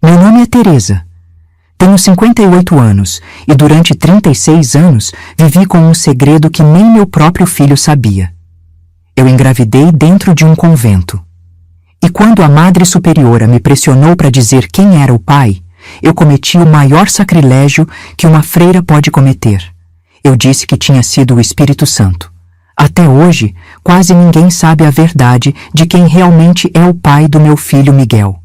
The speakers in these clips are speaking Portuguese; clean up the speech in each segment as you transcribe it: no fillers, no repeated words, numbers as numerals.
Meu nome é Teresa. Tenho 58 anos e durante 36 anos vivi com um segredo que nem meu próprio filho sabia. Eu engravidei dentro de um convento. E quando a Madre Superiora me pressionou para dizer quem era o pai, eu cometi o maior sacrilégio que uma freira pode cometer. Eu disse que tinha sido o Espírito Santo. Até hoje, quase ninguém sabe a verdade de quem realmente é o pai do meu filho Miguel.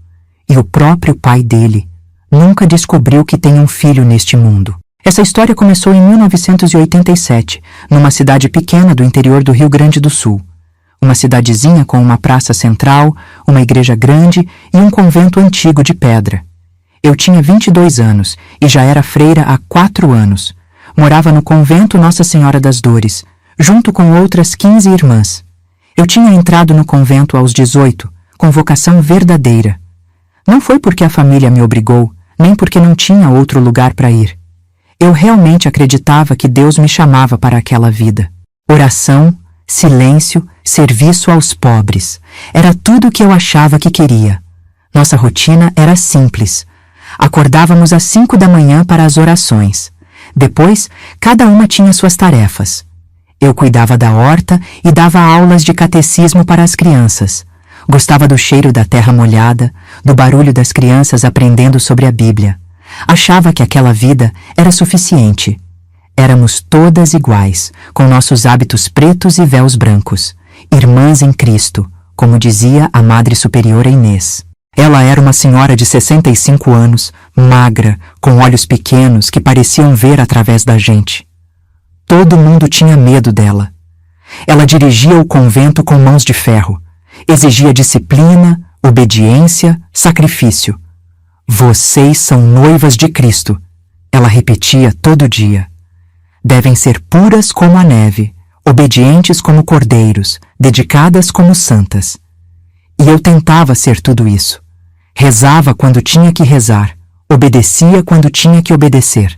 E o próprio pai dele nunca descobriu que tem um filho neste mundo. Essa história começou em 1987, numa cidade pequena do interior do Rio Grande do Sul. Uma cidadezinha com uma praça central, uma igreja grande e um convento antigo de pedra. Eu tinha 22 anos e já era freira há 4 anos. Morava no convento Nossa Senhora das Dores, junto com outras 15 irmãs. Eu tinha entrado no convento aos 18, com vocação verdadeira. Não foi porque a família me obrigou, nem porque não tinha outro lugar para ir. Eu realmente acreditava que Deus me chamava para aquela vida. Oração, silêncio, serviço aos pobres. Era tudo o que eu achava que queria. Nossa rotina era simples. Acordávamos às 5 da manhã para as orações. Depois, cada uma tinha suas tarefas. Eu cuidava da horta e dava aulas de catecismo para as crianças. Gostava do cheiro da terra molhada, do barulho das crianças aprendendo sobre a Bíblia. Achava que aquela vida era suficiente. Éramos todas iguais, com nossos hábitos pretos e véus brancos. Irmãs em Cristo, como dizia a Madre Superiora Inês. Ela era uma senhora de 65 anos, magra, com olhos pequenos que pareciam ver através da gente. Todo mundo tinha medo dela. Ela dirigia o convento com mãos de ferro. Exigia disciplina, obediência, sacrifício. Vocês são noivas de Cristo, ela repetia todo dia. Devem ser puras como a neve, obedientes como cordeiros, dedicadas como santas. E eu tentava ser tudo isso. Rezava quando tinha que rezar, obedecia quando tinha que obedecer.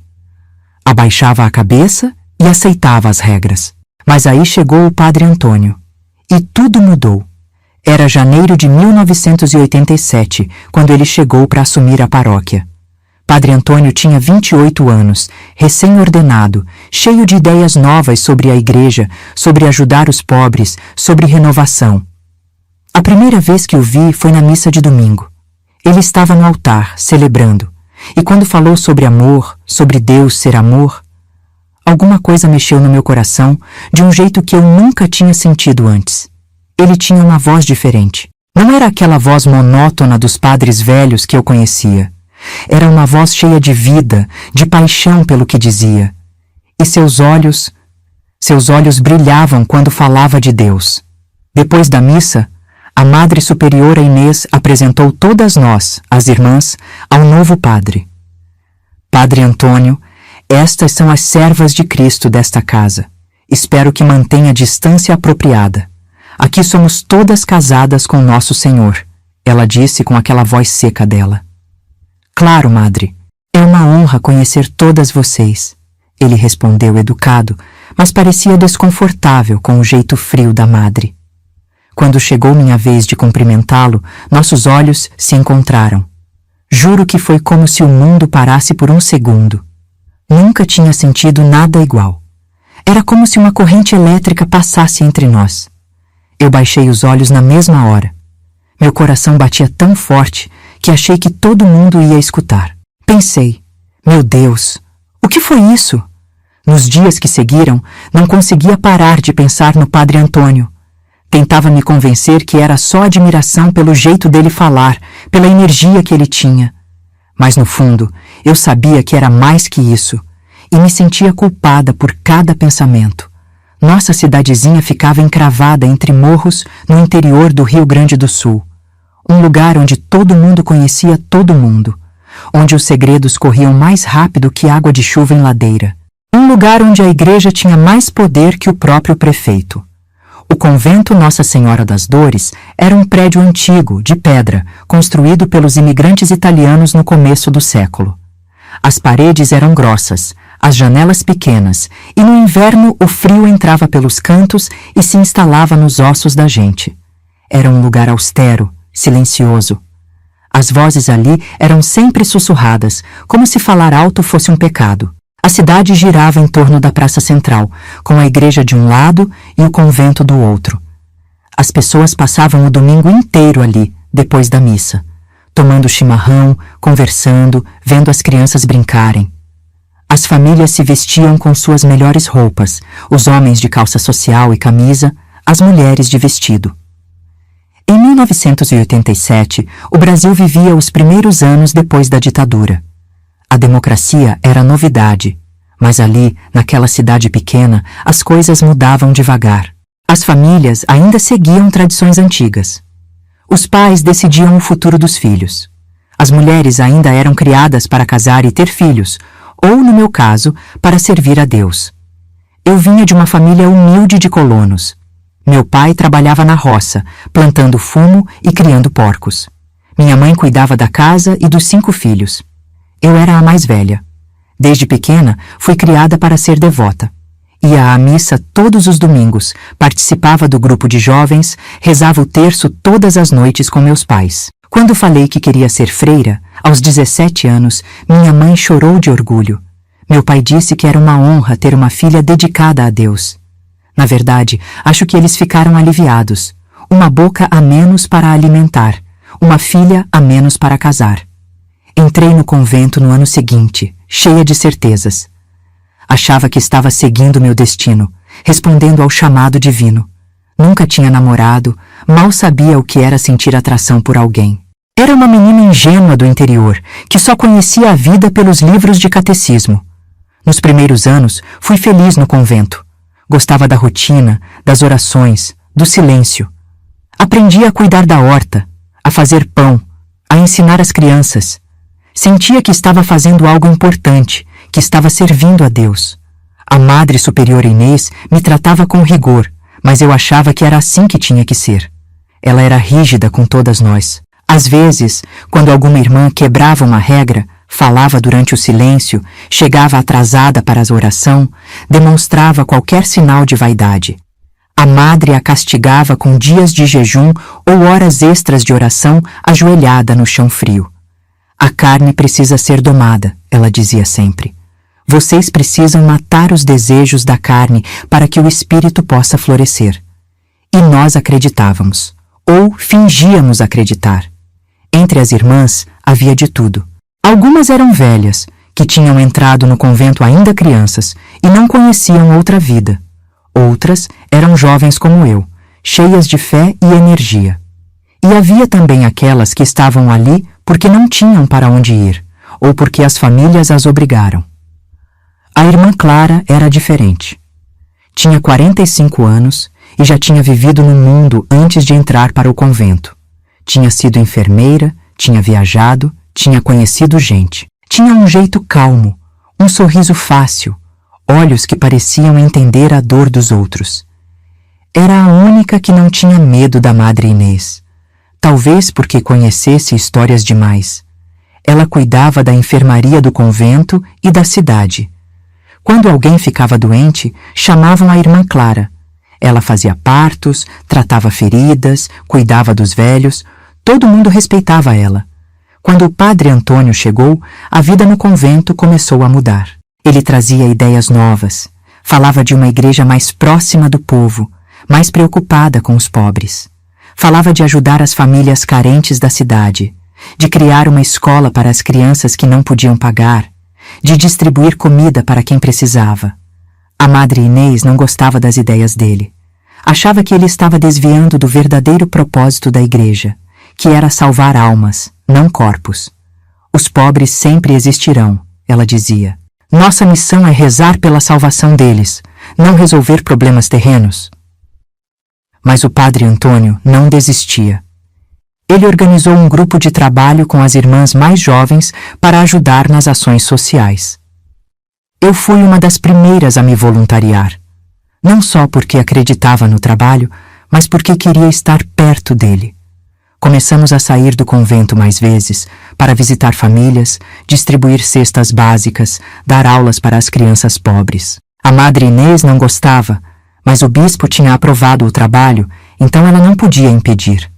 Abaixava a cabeça e aceitava as regras. Mas aí chegou o Padre Antônio. E tudo mudou. Era janeiro de 1987, quando ele chegou para assumir a paróquia. Padre Antônio tinha 28 anos, recém-ordenado, cheio de ideias novas sobre a igreja, sobre ajudar os pobres, sobre renovação. A primeira vez que o vi foi na missa de domingo. Ele estava no altar, celebrando, e quando falou sobre amor, sobre Deus ser amor, alguma coisa mexeu no meu coração de um jeito que eu nunca tinha sentido antes. Ele tinha uma voz diferente. Não era aquela voz monótona dos padres velhos que eu conhecia. Era uma voz cheia de vida, de paixão pelo que dizia. E seus olhos brilhavam quando falava de Deus. Depois da missa, a Madre Superiora Inês apresentou todas nós, as irmãs, ao novo padre. Padre Antônio, estas são as servas de Cristo desta casa. Espero que mantenha a distância apropriada. Aqui somos todas casadas com Nosso Senhor, ela disse com aquela voz seca dela. Claro, madre, é uma honra conhecer todas vocês, ele respondeu educado, mas parecia desconfortável com o jeito frio da madre. Quando chegou minha vez de cumprimentá-lo, nossos olhos se encontraram. Juro que foi como se o mundo parasse por um segundo. Nunca tinha sentido nada igual. Era como se uma corrente elétrica passasse entre nós. Eu baixei os olhos na mesma hora. Meu coração batia tão forte que achei que todo mundo ia escutar. Pensei, meu Deus, o que foi isso? Nos dias que seguiram, não conseguia parar de pensar no Padre Antônio. Tentava me convencer que era só admiração pelo jeito dele falar, pela energia que ele tinha. Mas no fundo, eu sabia que era mais que isso, e me sentia culpada por cada pensamento. Nossa cidadezinha ficava encravada entre morros no interior do Rio Grande do Sul. Um lugar onde todo mundo conhecia todo mundo. Onde os segredos corriam mais rápido que água de chuva em ladeira. Um lugar onde a igreja tinha mais poder que o próprio prefeito. O convento Nossa Senhora das Dores era um prédio antigo, de pedra, construído pelos imigrantes italianos no começo do século. As paredes eram grossas, as janelas pequenas, e no inverno o frio entrava pelos cantos e se instalava nos ossos da gente. Era um lugar austero, silencioso. As vozes ali eram sempre sussurradas, como se falar alto fosse um pecado. A cidade girava em torno da praça central, com a igreja de um lado e o convento do outro. As pessoas passavam o domingo inteiro ali, depois da missa, tomando chimarrão, conversando, vendo as crianças brincarem. As famílias se vestiam com suas melhores roupas, os homens de calça social e camisa, as mulheres de vestido. Em 1987, o Brasil vivia os primeiros anos depois da ditadura. A democracia era novidade, mas ali, naquela cidade pequena, as coisas mudavam devagar. As famílias ainda seguiam tradições antigas. Os pais decidiam o futuro dos filhos. As mulheres ainda eram criadas para casar e ter filhos, ou, no meu caso, para servir a Deus. Eu vinha de uma família humilde de colonos. Meu pai trabalhava na roça, plantando fumo e criando porcos. Minha mãe cuidava da casa e dos 5 filhos. Eu era a mais velha. Desde pequena, fui criada para ser devota. Ia à missa todos os domingos, participava do grupo de jovens, rezava o terço todas as noites com meus pais. Quando falei que queria ser freira, aos 17 anos, minha mãe chorou de orgulho. Meu pai disse que era uma honra ter uma filha dedicada a Deus. Na verdade, acho que eles ficaram aliviados. Uma boca a menos para alimentar, uma filha a menos para casar. Entrei no convento no ano seguinte, cheia de certezas. Achava que estava seguindo meu destino, respondendo ao chamado divino. Nunca tinha namorado, mal sabia o que era sentir atração por alguém. Era uma menina ingênua do interior, que só conhecia a vida pelos livros de catecismo. Nos primeiros anos, fui feliz no convento. Gostava da rotina, das orações, do silêncio. Aprendi a cuidar da horta, a fazer pão, a ensinar as crianças. Sentia que estava fazendo algo importante, que estava servindo a Deus. A Madre Superiora Inês me tratava com rigor, mas eu achava que era assim que tinha que ser. Ela era rígida com todas nós. Às vezes, quando alguma irmã quebrava uma regra, falava durante o silêncio, chegava atrasada para a oração, demonstrava qualquer sinal de vaidade. A madre a castigava com dias de jejum ou horas extras de oração ajoelhada no chão frio. A carne precisa ser domada, ela dizia sempre. Vocês precisam matar os desejos da carne para que o espírito possa florescer. E nós acreditávamos, ou fingíamos acreditar. Entre as irmãs havia de tudo. Algumas eram velhas, que tinham entrado no convento ainda crianças e não conheciam outra vida. Outras eram jovens como eu, cheias de fé e energia. E havia também aquelas que estavam ali porque não tinham para onde ir, ou porque as famílias as obrigaram. A irmã Clara era diferente. Tinha 45 anos e já tinha vivido no mundo antes de entrar para o convento. Tinha sido enfermeira, tinha viajado, tinha conhecido gente. Tinha um jeito calmo, um sorriso fácil, olhos que pareciam entender a dor dos outros. Era a única que não tinha medo da Madre Inês. Talvez porque conhecesse histórias demais. Ela cuidava da enfermaria do convento e da cidade. Quando alguém ficava doente, chamavam a irmã Clara. Ela fazia partos, tratava feridas, cuidava dos velhos. Todo mundo respeitava ela. Quando o padre Antônio chegou, a vida no convento começou a mudar. Ele trazia ideias novas. Falava de uma igreja mais próxima do povo, mais preocupada com os pobres. Falava de ajudar as famílias carentes da cidade, de criar uma escola para as crianças que não podiam pagar, de distribuir comida para quem precisava. A Madre Inês não gostava das ideias dele. Achava que ele estava desviando do verdadeiro propósito da igreja, que era salvar almas, não corpos. Os pobres sempre existirão, ela dizia. Nossa missão é rezar pela salvação deles, não resolver problemas terrenos. Mas o padre Antônio não desistia. Ele organizou um grupo de trabalho com as irmãs mais jovens para ajudar nas ações sociais. Eu fui uma das primeiras a me voluntariar, não só porque acreditava no trabalho, mas porque queria estar perto dele. Começamos a sair do convento mais vezes, para visitar famílias, distribuir cestas básicas, dar aulas para as crianças pobres. A Madre Inês não gostava, mas o bispo tinha aprovado o trabalho, então ela não podia impedir.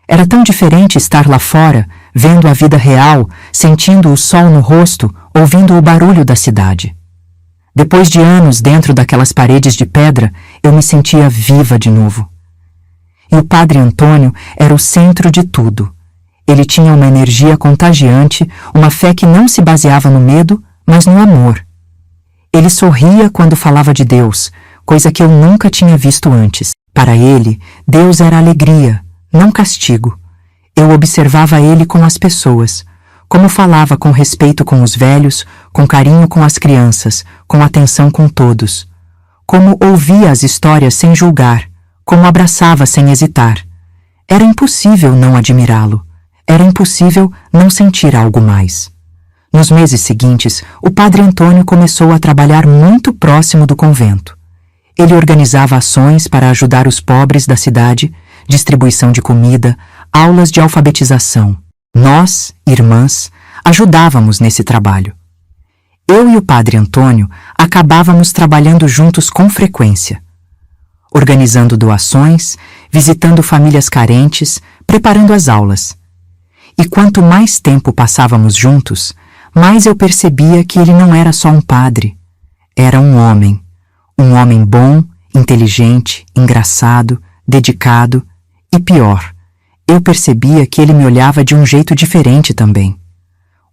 Era tão diferente estar lá fora, vendo a vida real, sentindo o sol no rosto, ouvindo o barulho da cidade. Depois de anos dentro daquelas paredes de pedra, eu me sentia viva de novo. E o Padre Antônio era o centro de tudo. Ele tinha uma energia contagiante, uma fé que não se baseava no medo, mas no amor. Ele sorria quando falava de Deus, coisa que eu nunca tinha visto antes. Para ele, Deus era alegria, não castigo. Eu observava ele com as pessoas, como falava com respeito com os velhos, com carinho com as crianças, com atenção com todos. Como ouvia as histórias sem julgar, como abraçava sem hesitar. Era impossível não admirá-lo. Era impossível não sentir algo mais. Nos meses seguintes, o Padre Antônio começou a trabalhar muito próximo do convento. Ele organizava ações para ajudar os pobres da cidade, distribuição de comida, aulas de alfabetização. Nós, irmãs, ajudávamos nesse trabalho. Eu e o Padre Antônio acabávamos trabalhando juntos com frequência, organizando doações, visitando famílias carentes, preparando as aulas. E quanto mais tempo passávamos juntos, mais eu percebia que ele não era só um padre. Era um homem bom, inteligente, engraçado, dedicado e pior, eu percebia que ele me olhava de um jeito diferente também.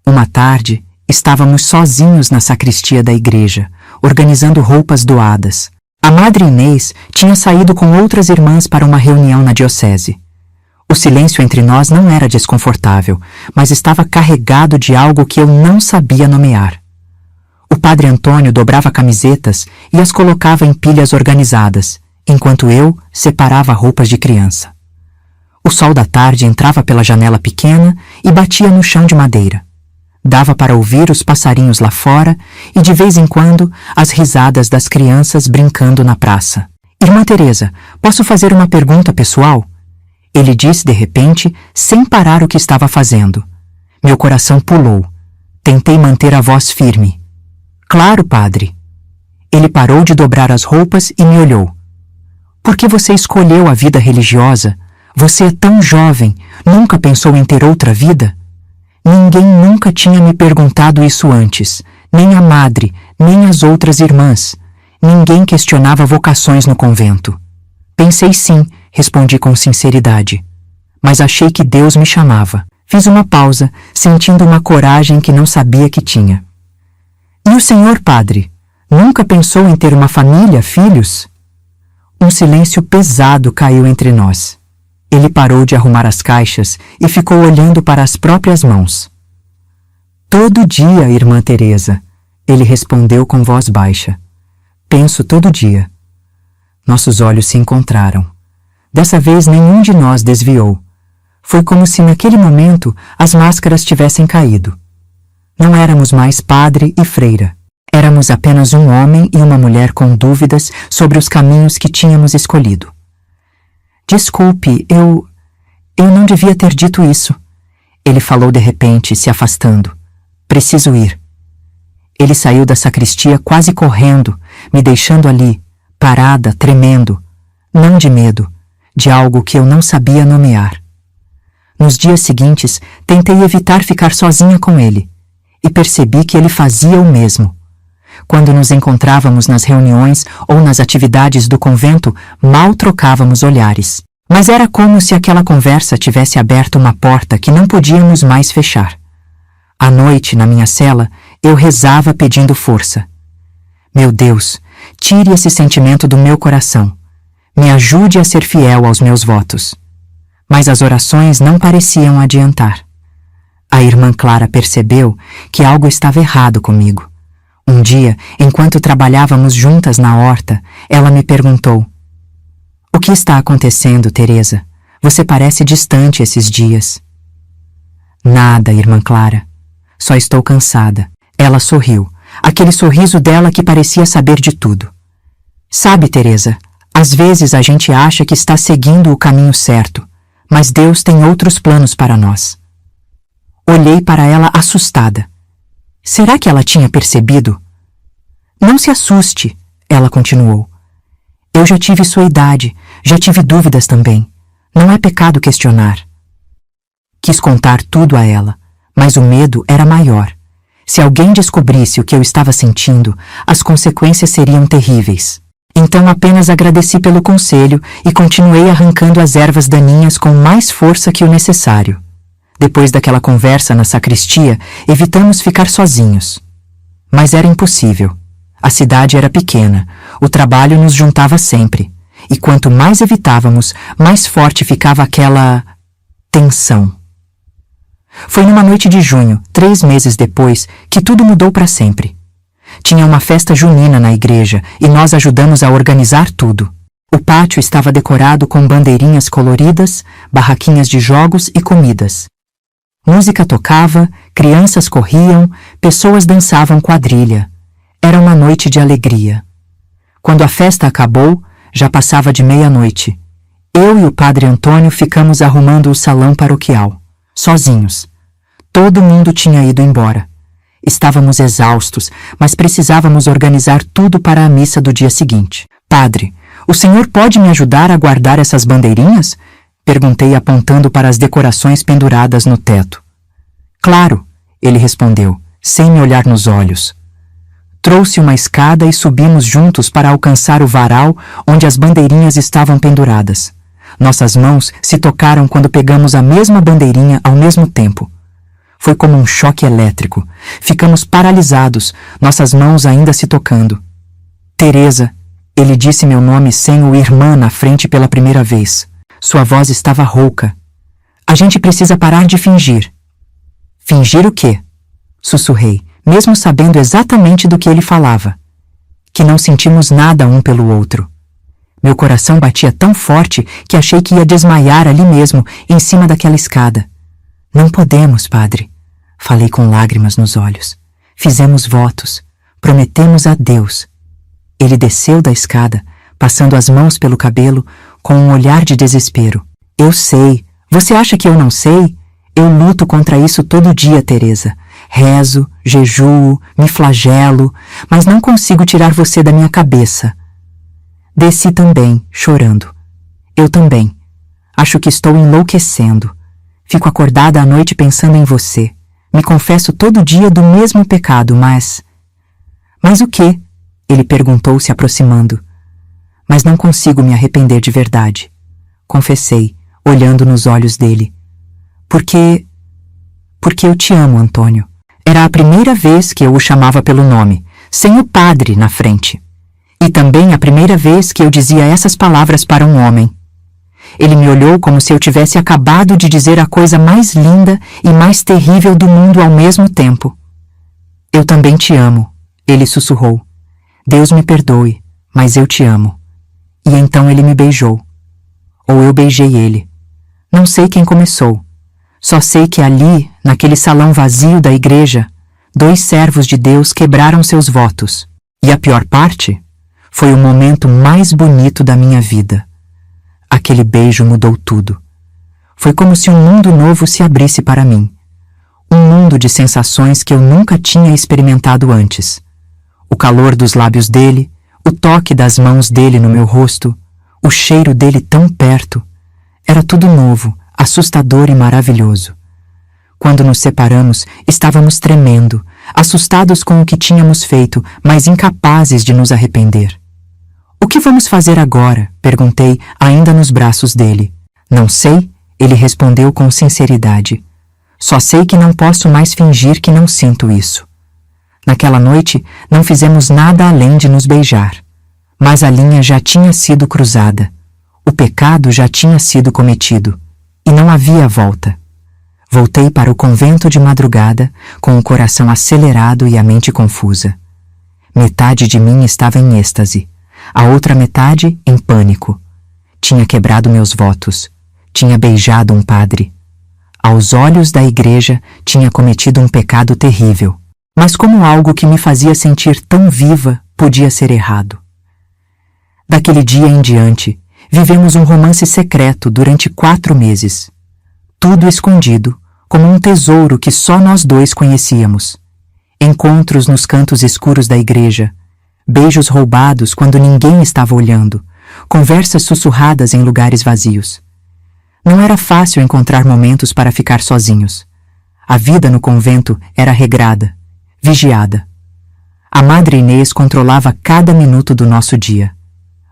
Uma tarde, estávamos sozinhos na sacristia da igreja, organizando roupas doadas. A Madre Inês tinha saído com outras irmãs para uma reunião na diocese. O silêncio entre nós não era desconfortável, mas estava carregado de algo que eu não sabia nomear. O Padre Antônio dobrava camisetas e as colocava em pilhas organizadas, enquanto eu separava roupas de criança. O sol da tarde entrava pela janela pequena e batia no chão de madeira. Dava para ouvir os passarinhos lá fora e, de vez em quando, as risadas das crianças brincando na praça. Irmã Teresa, posso fazer uma pergunta pessoal? Ele disse de repente, sem parar o que estava fazendo. Meu coração pulou. Tentei manter a voz firme. Claro, padre. Ele parou de dobrar as roupas e me olhou. Por que você escolheu a vida religiosa? Você é tão jovem, nunca pensou em ter outra vida? Ninguém nunca tinha me perguntado isso antes, nem a madre, nem as outras irmãs. Ninguém questionava vocações no convento. Pensei sim, respondi com sinceridade. Mas achei que Deus me chamava. Fiz uma pausa, sentindo uma coragem que não sabia que tinha. E o senhor padre, nunca pensou em ter uma família, filhos? Um silêncio pesado caiu entre nós. Ele parou de arrumar as caixas e ficou olhando para as próprias mãos. Todo dia, irmã Teresa, ele respondeu com voz baixa. Penso todo dia. Nossos olhos se encontraram. Dessa vez nenhum de nós desviou. Foi como se naquele momento as máscaras tivessem caído. Não éramos mais padre e freira. Éramos apenas um homem e uma mulher com dúvidas sobre os caminhos que tínhamos escolhido. Desculpe, eu não devia ter dito isso. Ele falou de repente, se afastando. Preciso ir. Ele saiu da sacristia quase correndo, me deixando ali, parada, tremendo. Não de medo, de algo que eu não sabia nomear. Nos dias seguintes, tentei evitar ficar sozinha com ele, e percebi que ele fazia o mesmo. Quando nos encontrávamos nas reuniões ou nas atividades do convento, mal trocávamos olhares. Mas era como se aquela conversa tivesse aberto uma porta que não podíamos mais fechar. À noite, na minha cela, eu rezava pedindo força. Meu Deus, tire esse sentimento do meu coração. Me ajude a ser fiel aos meus votos. Mas as orações não pareciam adiantar. A irmã Clara percebeu que algo estava errado comigo. Um dia, enquanto trabalhávamos juntas na horta, ela me perguntou: O que está acontecendo, Teresa? Você parece distante esses dias. Nada, irmã Clara. Só estou cansada. Ela sorriu, aquele sorriso dela que parecia saber de tudo. Sabe, Teresa, às vezes a gente acha que está seguindo o caminho certo, mas Deus tem outros planos para nós. Olhei para ela assustada. Será que ela tinha percebido? Não se assuste, ela continuou. Eu já tive sua idade, já tive dúvidas também. Não é pecado questionar. Quis contar tudo a ela, mas o medo era maior. Se alguém descobrisse o que eu estava sentindo, as consequências seriam terríveis. Então apenas agradeci pelo conselho e continuei arrancando as ervas daninhas com mais força que o necessário. Depois daquela conversa na sacristia, evitamos ficar sozinhos. Mas era impossível. A cidade era pequena, o trabalho nos juntava sempre, e quanto mais evitávamos, mais forte ficava aquela tensão. Foi numa noite de junho, 3 meses depois, que tudo mudou para sempre. Tinha uma festa junina na igreja e nós ajudamos a organizar tudo. O pátio estava decorado com bandeirinhas coloridas, barraquinhas de jogos e comidas. Música tocava, crianças corriam, pessoas dançavam quadrilha. Era uma noite de alegria. Quando a festa acabou, já passava de meia-noite. Eu e o padre Antônio ficamos arrumando o salão paroquial, sozinhos. Todo mundo tinha ido embora. Estávamos exaustos, mas precisávamos organizar tudo para a missa do dia seguinte. Padre, o senhor pode me ajudar a guardar essas bandeirinhas? Perguntei apontando para as decorações penduradas no teto. Claro, ele respondeu, sem me olhar nos olhos. Trouxe uma escada e subimos juntos para alcançar o varal onde as bandeirinhas estavam penduradas. Nossas mãos se tocaram quando pegamos a mesma bandeirinha ao mesmo tempo. Foi como um choque elétrico. Ficamos paralisados, nossas mãos ainda se tocando. Teresa, ele disse meu nome sem o irmã na frente pela primeira vez. Sua voz estava rouca. A gente precisa parar de fingir. Fingir o quê? Sussurrei, mesmo sabendo exatamente do que ele falava. Que não sentimos nada um pelo outro. Meu coração batia tão forte que achei que ia desmaiar ali mesmo, em cima daquela escada. Não podemos, padre. Falei com lágrimas nos olhos. Fizemos votos. Prometemos a Deus. Ele desceu da escada, passando as mãos pelo cabelo, com um olhar de desespero. Eu sei. Você acha que eu não sei? Eu luto contra isso todo dia, Teresa. Rezo, jejuo, me flagelo, mas não consigo tirar você da minha cabeça. Desci também, chorando. Eu também. Acho que estou enlouquecendo. Fico acordada à noite pensando em você. Me confesso todo dia do mesmo pecado, mas... Mas o quê? Ele perguntou, se aproximando. Mas não consigo me arrepender de verdade. Confessei, olhando nos olhos dele. Porque eu te amo, Antônio. Era a primeira vez que eu o chamava pelo nome, sem o padre na frente. E também a primeira vez que eu dizia essas palavras para um homem. Ele me olhou como se eu tivesse acabado de dizer a coisa mais linda e mais terrível do mundo ao mesmo tempo. Eu também te amo, ele sussurrou. Deus me perdoe, mas eu te amo. E então ele me beijou. Ou eu beijei ele. Não sei quem começou. Só sei que ali, naquele salão vazio da igreja, 2 servos de Deus quebraram seus votos. E a pior parte? Foi o momento mais bonito da minha vida. Aquele beijo mudou tudo. Foi como se um mundo novo se abrisse para mim. Um mundo de sensações que eu nunca tinha experimentado antes. O calor dos lábios dele, o toque das mãos dele no meu rosto, o cheiro dele tão perto. Era tudo novo, assustador e maravilhoso. Quando nos separamos, estávamos tremendo, assustados com o que tínhamos feito, mas incapazes de nos arrepender. O que vamos fazer agora? Perguntei, ainda nos braços dele. Não sei, ele respondeu com sinceridade. Só sei que não posso mais fingir que não sinto isso. Naquela noite, não fizemos nada além de nos beijar. Mas a linha já tinha sido cruzada. O pecado já tinha sido cometido. E não havia volta. Voltei para o convento de madrugada, com o coração acelerado e a mente confusa. Metade de mim estava em êxtase. A outra metade, em pânico. Tinha quebrado meus votos. Tinha beijado um padre. Aos olhos da igreja, tinha cometido um pecado terrível. Mas como algo que me fazia sentir tão viva podia ser errado? Daquele dia em diante, vivemos um romance secreto durante 4 meses. Tudo escondido, como um tesouro que só nós 2 conhecíamos. Encontros nos cantos escuros da igreja, beijos roubados quando ninguém estava olhando, conversas sussurradas em lugares vazios. Não era fácil encontrar momentos para ficar sozinhos. A vida no convento era regrada, vigiada. A Madre Inês controlava cada minuto do nosso dia.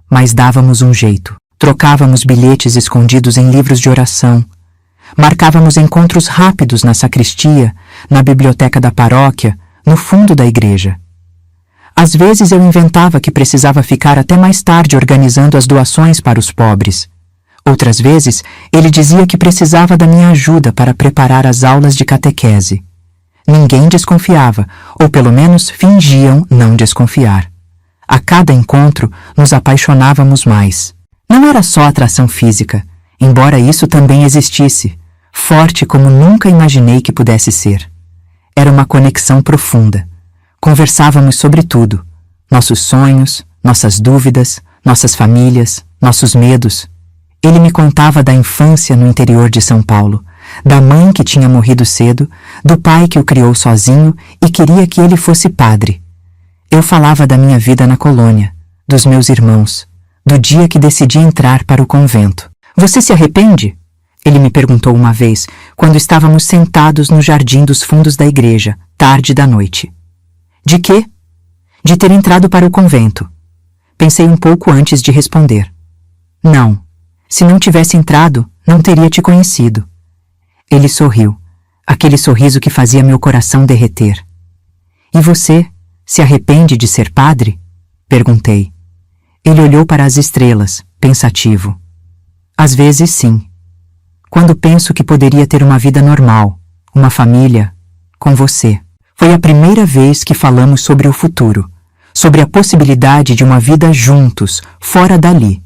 Mas dávamos um jeito. Trocávamos bilhetes escondidos em livros de oração. Marcávamos encontros rápidos na sacristia, na biblioteca da paróquia, no fundo da igreja. Às vezes eu inventava que precisava ficar até mais tarde organizando as doações para os pobres. Outras vezes, ele dizia que precisava da minha ajuda para preparar as aulas de catequese. Ninguém desconfiava, ou pelo menos fingiam não desconfiar. A cada encontro, nos apaixonávamos mais. Não era só atração física, embora isso também existisse, forte como nunca imaginei que pudesse ser. Era uma conexão profunda. Conversávamos sobre tudo: nossos sonhos, nossas dúvidas, nossas famílias, nossos medos. Ele me contava da infância no interior de São Paulo, da mãe que tinha morrido cedo, do pai que o criou sozinho e queria que ele fosse padre. Eu falava da minha vida na colônia, dos meus irmãos, do dia que decidi entrar para o convento. Você se arrepende? Ele me perguntou uma vez, quando estávamos sentados no jardim dos fundos da igreja, tarde da noite. De quê? De ter entrado para o convento. Pensei um pouco antes de responder. Não. Se não tivesse entrado, não teria te conhecido. Ele sorriu, aquele sorriso que fazia meu coração derreter. E você, se arrepende de ser padre? Perguntei. Ele olhou para as estrelas, pensativo. Às vezes, sim. Quando penso que poderia ter uma vida normal, uma família, com você. Foi a primeira vez que falamos sobre o futuro, sobre a possibilidade de uma vida juntos, fora dali.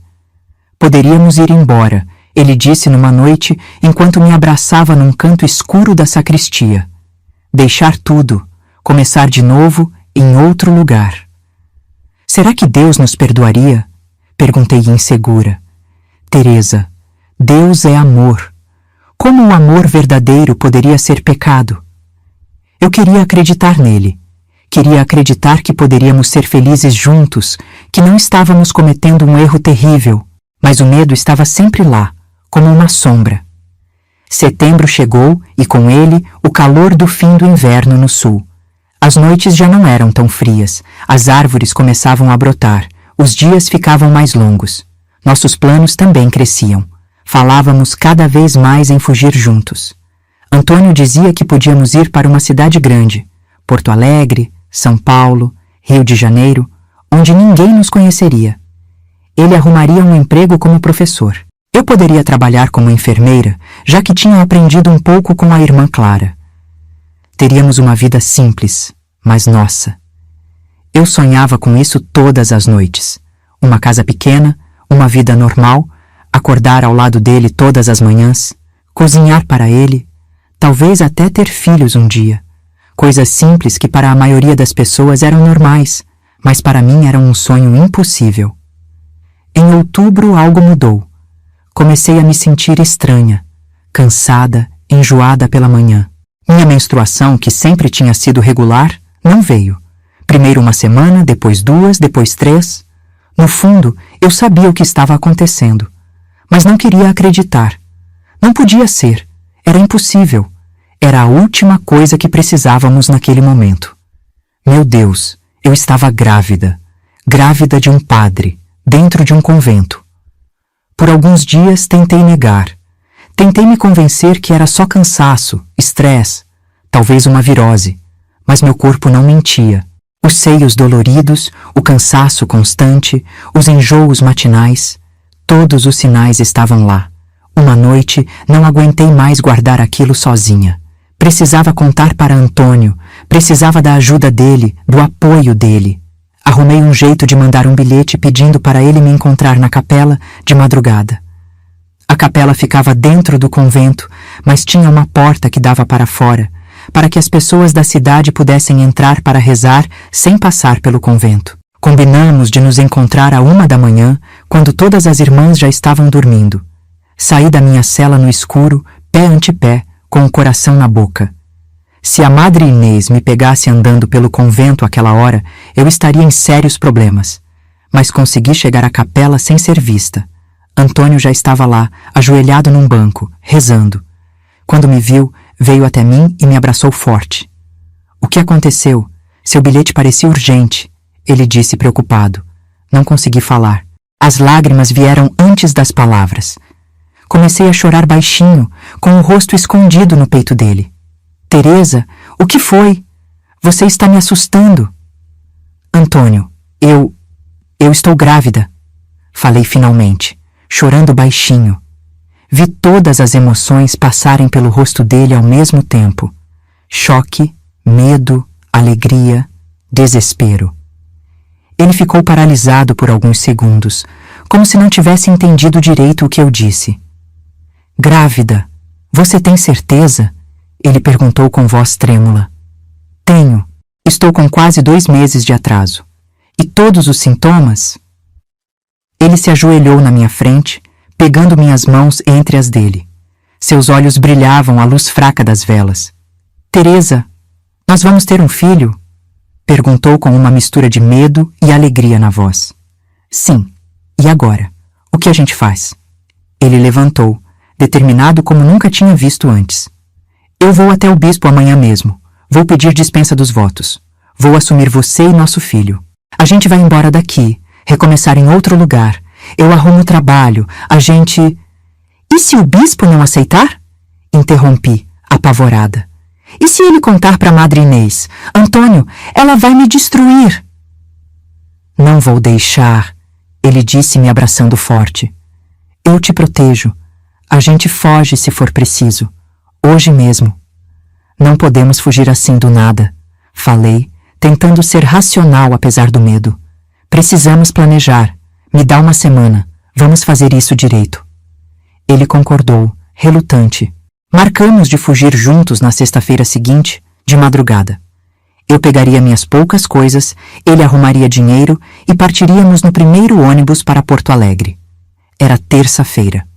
Poderíamos ir embora, ele disse numa noite enquanto me abraçava num canto escuro da sacristia. Deixar tudo, começar de novo em outro lugar. Será que Deus nos perdoaria? Perguntei insegura. Teresa, Deus é amor. Como o amor verdadeiro poderia ser pecado? Eu queria acreditar nele. Queria acreditar que poderíamos ser felizes juntos, que não estávamos cometendo um erro terrível, mas o medo estava sempre lá, como uma sombra. Setembro chegou e com ele o calor do fim do inverno no sul. As noites já não eram tão frias, as árvores começavam a brotar, os dias ficavam mais longos. Nossos planos também cresciam. Falávamos cada vez mais em fugir juntos. Antônio dizia que podíamos ir para uma cidade grande, Porto Alegre, São Paulo, Rio de Janeiro, onde ninguém nos conheceria. Ele arrumaria um emprego como professor. Eu poderia trabalhar como enfermeira, já que tinha aprendido um pouco com a irmã Clara. Teríamos uma vida simples, mas nossa. Eu sonhava com isso todas as noites. Uma casa pequena, uma vida normal, acordar ao lado dele todas as manhãs, cozinhar para ele, talvez até ter filhos um dia. Coisas simples que para a maioria das pessoas eram normais, mas para mim eram um sonho impossível. Em outubro algo mudou. Comecei a me sentir estranha, cansada, enjoada pela manhã. Minha menstruação, que sempre tinha sido regular, não veio. Primeiro uma semana, depois 2, depois 3. No fundo, eu sabia o que estava acontecendo, mas não queria acreditar. Não podia ser. Era impossível. Era a última coisa que precisávamos naquele momento. Meu Deus, eu estava grávida. Grávida de um padre, dentro de um convento. Por alguns dias tentei negar. Tentei me convencer que era só cansaço, estresse, talvez uma virose, mas meu corpo não mentia. Os seios doloridos, o cansaço constante, os enjoos matinais, todos os sinais estavam lá. Uma noite não aguentei mais guardar aquilo sozinha. Precisava contar para Antônio, precisava da ajuda dele, do apoio dele. Arrumei um jeito de mandar um bilhete pedindo para ele me encontrar na capela de madrugada. A capela ficava dentro do convento, mas tinha uma porta que dava para fora, para que as pessoas da cidade pudessem entrar para rezar sem passar pelo convento. Combinamos de nos encontrar à 1 da manhã, quando todas as irmãs já estavam dormindo. Saí da minha cela no escuro, pé ante pé, com o coração na boca. Se a Madre Inês me pegasse andando pelo convento àquela hora, eu estaria em sérios problemas. Mas consegui chegar à capela sem ser vista. Antônio já estava lá, ajoelhado num banco, rezando. Quando me viu, veio até mim e me abraçou forte. O que aconteceu? Seu bilhete parecia urgente, ele disse preocupado. Não consegui falar. As lágrimas vieram antes das palavras. Comecei a chorar baixinho, com o rosto escondido no peito dele. Teresa, o que foi? Você está me assustando. Antônio, eu estou grávida. Falei finalmente, chorando baixinho. Vi todas as emoções passarem pelo rosto dele ao mesmo tempo. Choque, medo, alegria, desespero. Ele ficou paralisado por alguns segundos, como se não tivesse entendido direito o que eu disse. Grávida, você tem certeza? Ele perguntou com voz trêmula. Tenho. Estou com quase 2 meses de atraso. E todos os sintomas? Ele se ajoelhou na minha frente, pegando minhas mãos entre as dele. Seus olhos brilhavam à luz fraca das velas. Teresa, nós vamos ter um filho? Perguntou com uma mistura de medo e alegria na voz. Sim. E agora? O que a gente faz? Ele levantou, determinado como nunca tinha visto antes. Eu vou até o bispo amanhã mesmo. Vou pedir dispensa dos votos. Vou assumir você e nosso filho. A gente vai embora daqui, recomeçar em outro lugar. Eu arrumo trabalho, a gente... E se o bispo não aceitar? Interrompi, apavorada. E se ele contar para a Madre Inês? Antônio, ela vai me destruir. Não vou deixar, ele disse me abraçando forte. Eu te protejo. A gente foge se for preciso. Hoje mesmo. Não podemos fugir assim do nada. Falei, tentando ser racional apesar do medo. Precisamos planejar. Me dá 1 semana. Vamos fazer isso direito. Ele concordou, relutante. Marcamos de fugir juntos na sexta-feira seguinte, de madrugada. Eu pegaria minhas poucas coisas, ele arrumaria dinheiro e partiríamos no primeiro ônibus para Porto Alegre. Era terça-feira.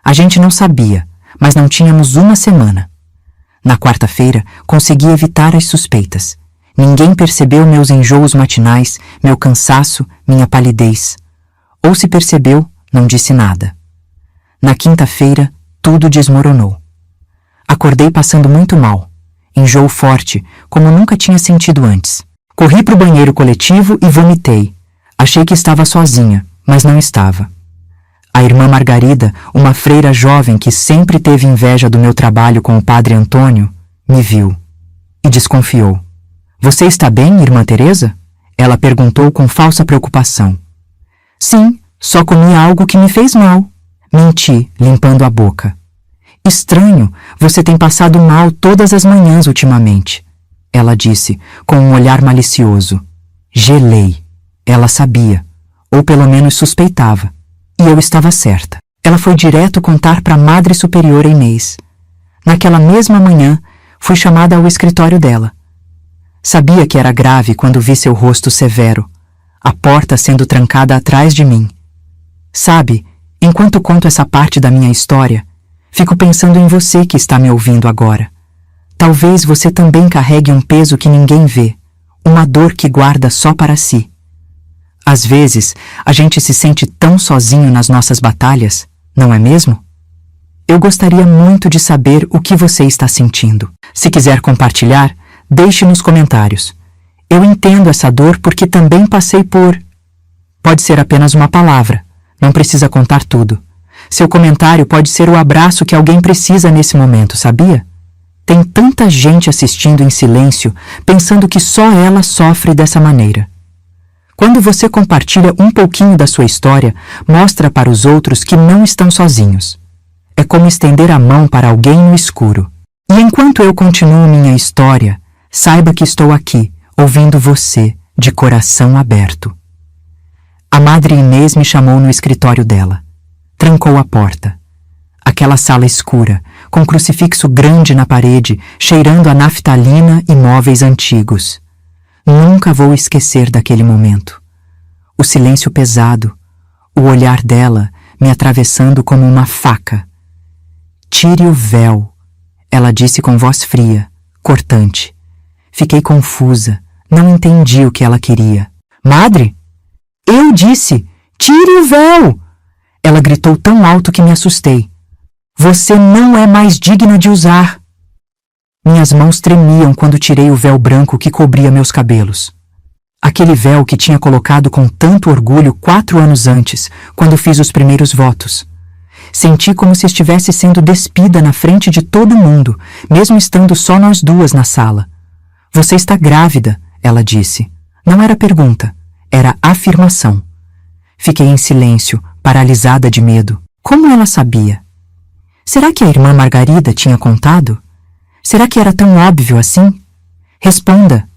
A gente não sabia, mas não tínhamos 1 semana. Na quarta-feira, consegui evitar as suspeitas. Ninguém percebeu meus enjoos matinais, meu cansaço, minha palidez. Ou se percebeu, não disse nada. Na quinta-feira, tudo desmoronou. Acordei passando muito mal. Enjoo forte, como nunca tinha sentido antes. Corri para o banheiro coletivo e vomitei. Achei que estava sozinha, mas não estava. A irmã Margarida, uma freira jovem que sempre teve inveja do meu trabalho com o padre Antônio, me viu e desconfiou. Você está bem, irmã Teresa? Ela perguntou com falsa preocupação. Sim, só comi algo que me fez mal. Menti, limpando a boca. Estranho, você tem passado mal todas as manhãs ultimamente. Ela disse, com um olhar malicioso. Gelei. Ela sabia, ou pelo menos suspeitava. E eu estava certa. Ela foi direto contar para a Madre Superiora Inês. Naquela mesma manhã, fui chamada ao escritório dela. Sabia que era grave quando vi seu rosto severo, a porta sendo trancada atrás de mim. Sabe, enquanto conto essa parte da minha história, fico pensando em você que está me ouvindo agora. Talvez você também carregue um peso que ninguém vê, uma dor que guarda só para si. Às vezes, a gente se sente tão sozinho nas nossas batalhas, não é mesmo? Eu gostaria muito de saber o que você está sentindo. Se quiser compartilhar, deixe nos comentários. Eu entendo essa dor porque também passei por... Pode ser apenas uma palavra, não precisa contar tudo. Seu comentário pode ser o abraço que alguém precisa nesse momento, sabia? Tem tanta gente assistindo em silêncio, pensando que só ela sofre dessa maneira. Quando você compartilha um pouquinho da sua história, mostra para os outros que não estão sozinhos. É como estender a mão para alguém no escuro. E enquanto eu continuo minha história, saiba que estou aqui, ouvindo você, de coração aberto. A Madre Inês me chamou no escritório dela. Trancou a porta. Aquela sala escura, com crucifixo grande na parede, cheirando a naftalina e móveis antigos. Nunca vou esquecer daquele momento. O silêncio pesado, o olhar dela me atravessando como uma faca. Tire o véu, ela disse com voz fria, cortante. Fiquei confusa, não entendi o que ela queria. Madre? Eu disse, tire o véu! Ela gritou tão alto que me assustei. Você não é mais digna de usar. Minhas mãos tremiam quando tirei o véu branco que cobria meus cabelos. Aquele véu que tinha colocado com tanto orgulho 4 anos antes, quando fiz os primeiros votos. Senti como se estivesse sendo despida na frente de todo mundo, mesmo estando só nós duas na sala. Você está grávida, ela disse. Não era pergunta, era afirmação. Fiquei em silêncio, paralisada de medo. Como ela sabia? Será que a irmã Margarida tinha contado? Será que era tão óbvio assim? Responda.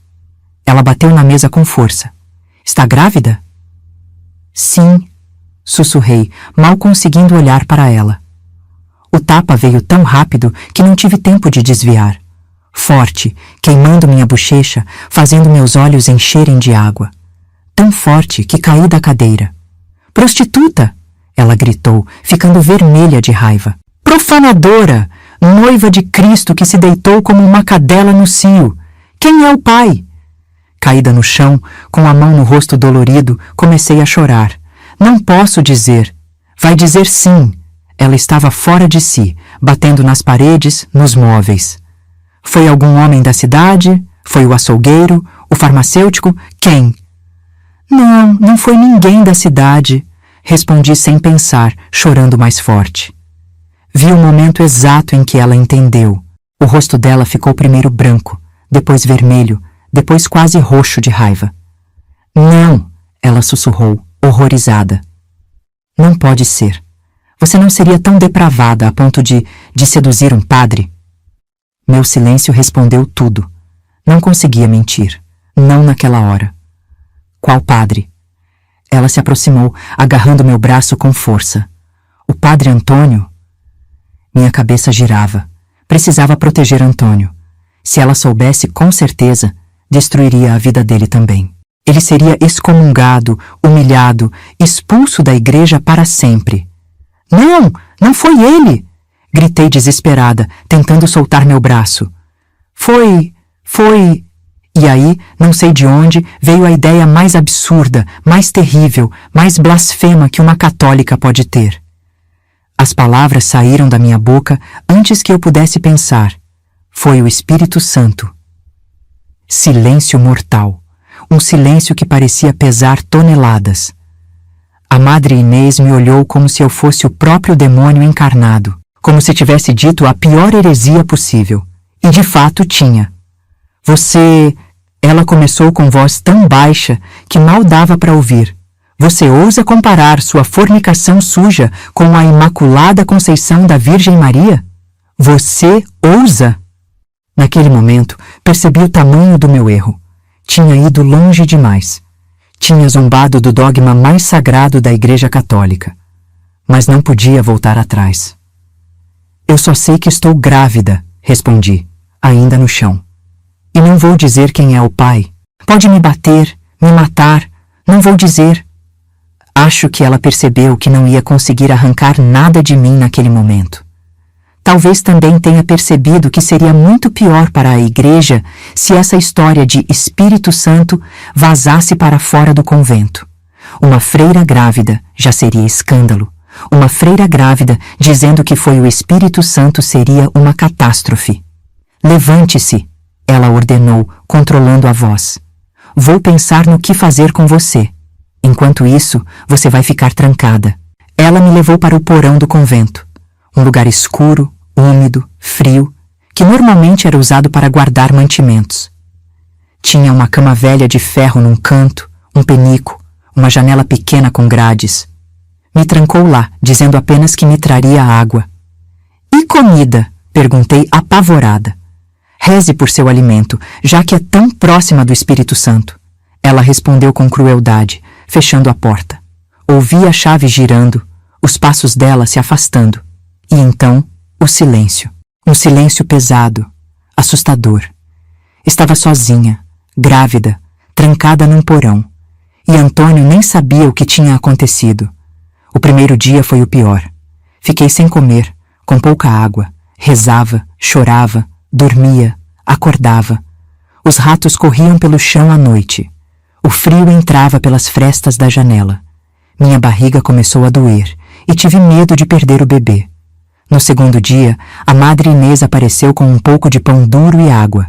Ela bateu na mesa com força. Está grávida? Sim, sussurrei, mal conseguindo olhar para ela. O tapa veio tão rápido que não tive tempo de desviar. Forte, queimando minha bochecha, fazendo meus olhos encherem de água. Tão forte que caí da cadeira. Prostituta! Ela gritou, ficando vermelha de raiva. Profanadora! Noiva de Cristo que se deitou como uma cadela no cio. Quem é o pai? Caída no chão, com a mão no rosto dolorido, comecei a chorar. Não posso dizer. Vai dizer sim. Ela estava fora de si, batendo nas paredes, nos móveis. Foi algum homem da cidade? Foi o açougueiro? O farmacêutico? Quem? Não, não foi ninguém da cidade, respondi sem pensar, chorando mais forte. Vi o momento exato em que ela entendeu. O rosto dela ficou primeiro branco, depois vermelho, depois quase roxo de raiva. Não, ela sussurrou, horrorizada. Não pode ser. Você não seria tão depravada a ponto de seduzir um padre? Meu silêncio respondeu tudo. Não conseguia mentir. Não naquela hora. Qual padre? Ela se aproximou, agarrando meu braço com força. O padre Antônio? Minha cabeça girava. Precisava proteger Antônio. Se ela soubesse, com certeza, destruiria a vida dele também. Ele seria excomungado, humilhado, expulso da igreja para sempre. Não, não foi ele! Gritei desesperada, tentando soltar meu braço. Foi... E aí, não sei de onde, veio a ideia mais absurda, mais terrível, mais blasfema que uma católica pode ter. As palavras saíram da minha boca antes que eu pudesse pensar. Foi o Espírito Santo. Silêncio mortal. Um silêncio que parecia pesar toneladas. A Madre Inês me olhou como se eu fosse o próprio demônio encarnado, como se tivesse dito a pior heresia possível. E de fato tinha. Você... Ela começou com voz tão baixa que mal dava para ouvir. Você ousa comparar sua fornicação suja com a Imaculada Conceição da Virgem Maria? Você ousa? Naquele momento, percebi o tamanho do meu erro. Tinha ido longe demais. Tinha zombado do dogma mais sagrado da Igreja Católica. Mas não podia voltar atrás. Eu só sei que estou grávida, respondi, ainda no chão. E não vou dizer quem é o pai. Pode me bater, me matar. Não vou dizer. Acho que ela percebeu que não ia conseguir arrancar nada de mim naquele momento. Talvez também tenha percebido que seria muito pior para a igreja se essa história de Espírito Santo vazasse para fora do convento. Uma freira grávida já seria escândalo. Uma freira grávida dizendo que foi o Espírito Santo seria uma catástrofe. Levante-se, ela ordenou, controlando a voz. Vou pensar no que fazer com você. Enquanto isso, você vai ficar trancada. Ela me levou para o porão do convento. Um lugar escuro, úmido, frio, que normalmente era usado para guardar mantimentos. Tinha uma cama velha de ferro num canto, um penico, uma janela pequena com grades. Me trancou lá, dizendo apenas que me traria água. E comida? Perguntei apavorada. Reze por seu alimento, já que é tão próxima do Espírito Santo. Ela respondeu com crueldade, fechando a porta. Ouvi a chave girando, os passos dela se afastando. E então, o silêncio. Um silêncio pesado, assustador. Estava sozinha, grávida, trancada num porão. E Antônio nem sabia o que tinha acontecido. O primeiro dia foi o pior. Fiquei sem comer, com pouca água, rezava, chorava, dormia, acordava. Os ratos corriam pelo chão à noite. O frio entrava pelas frestas da janela. Minha barriga começou a doer e tive medo de perder o bebê. No segundo dia, a Madre Inês apareceu com um pouco de pão duro e água.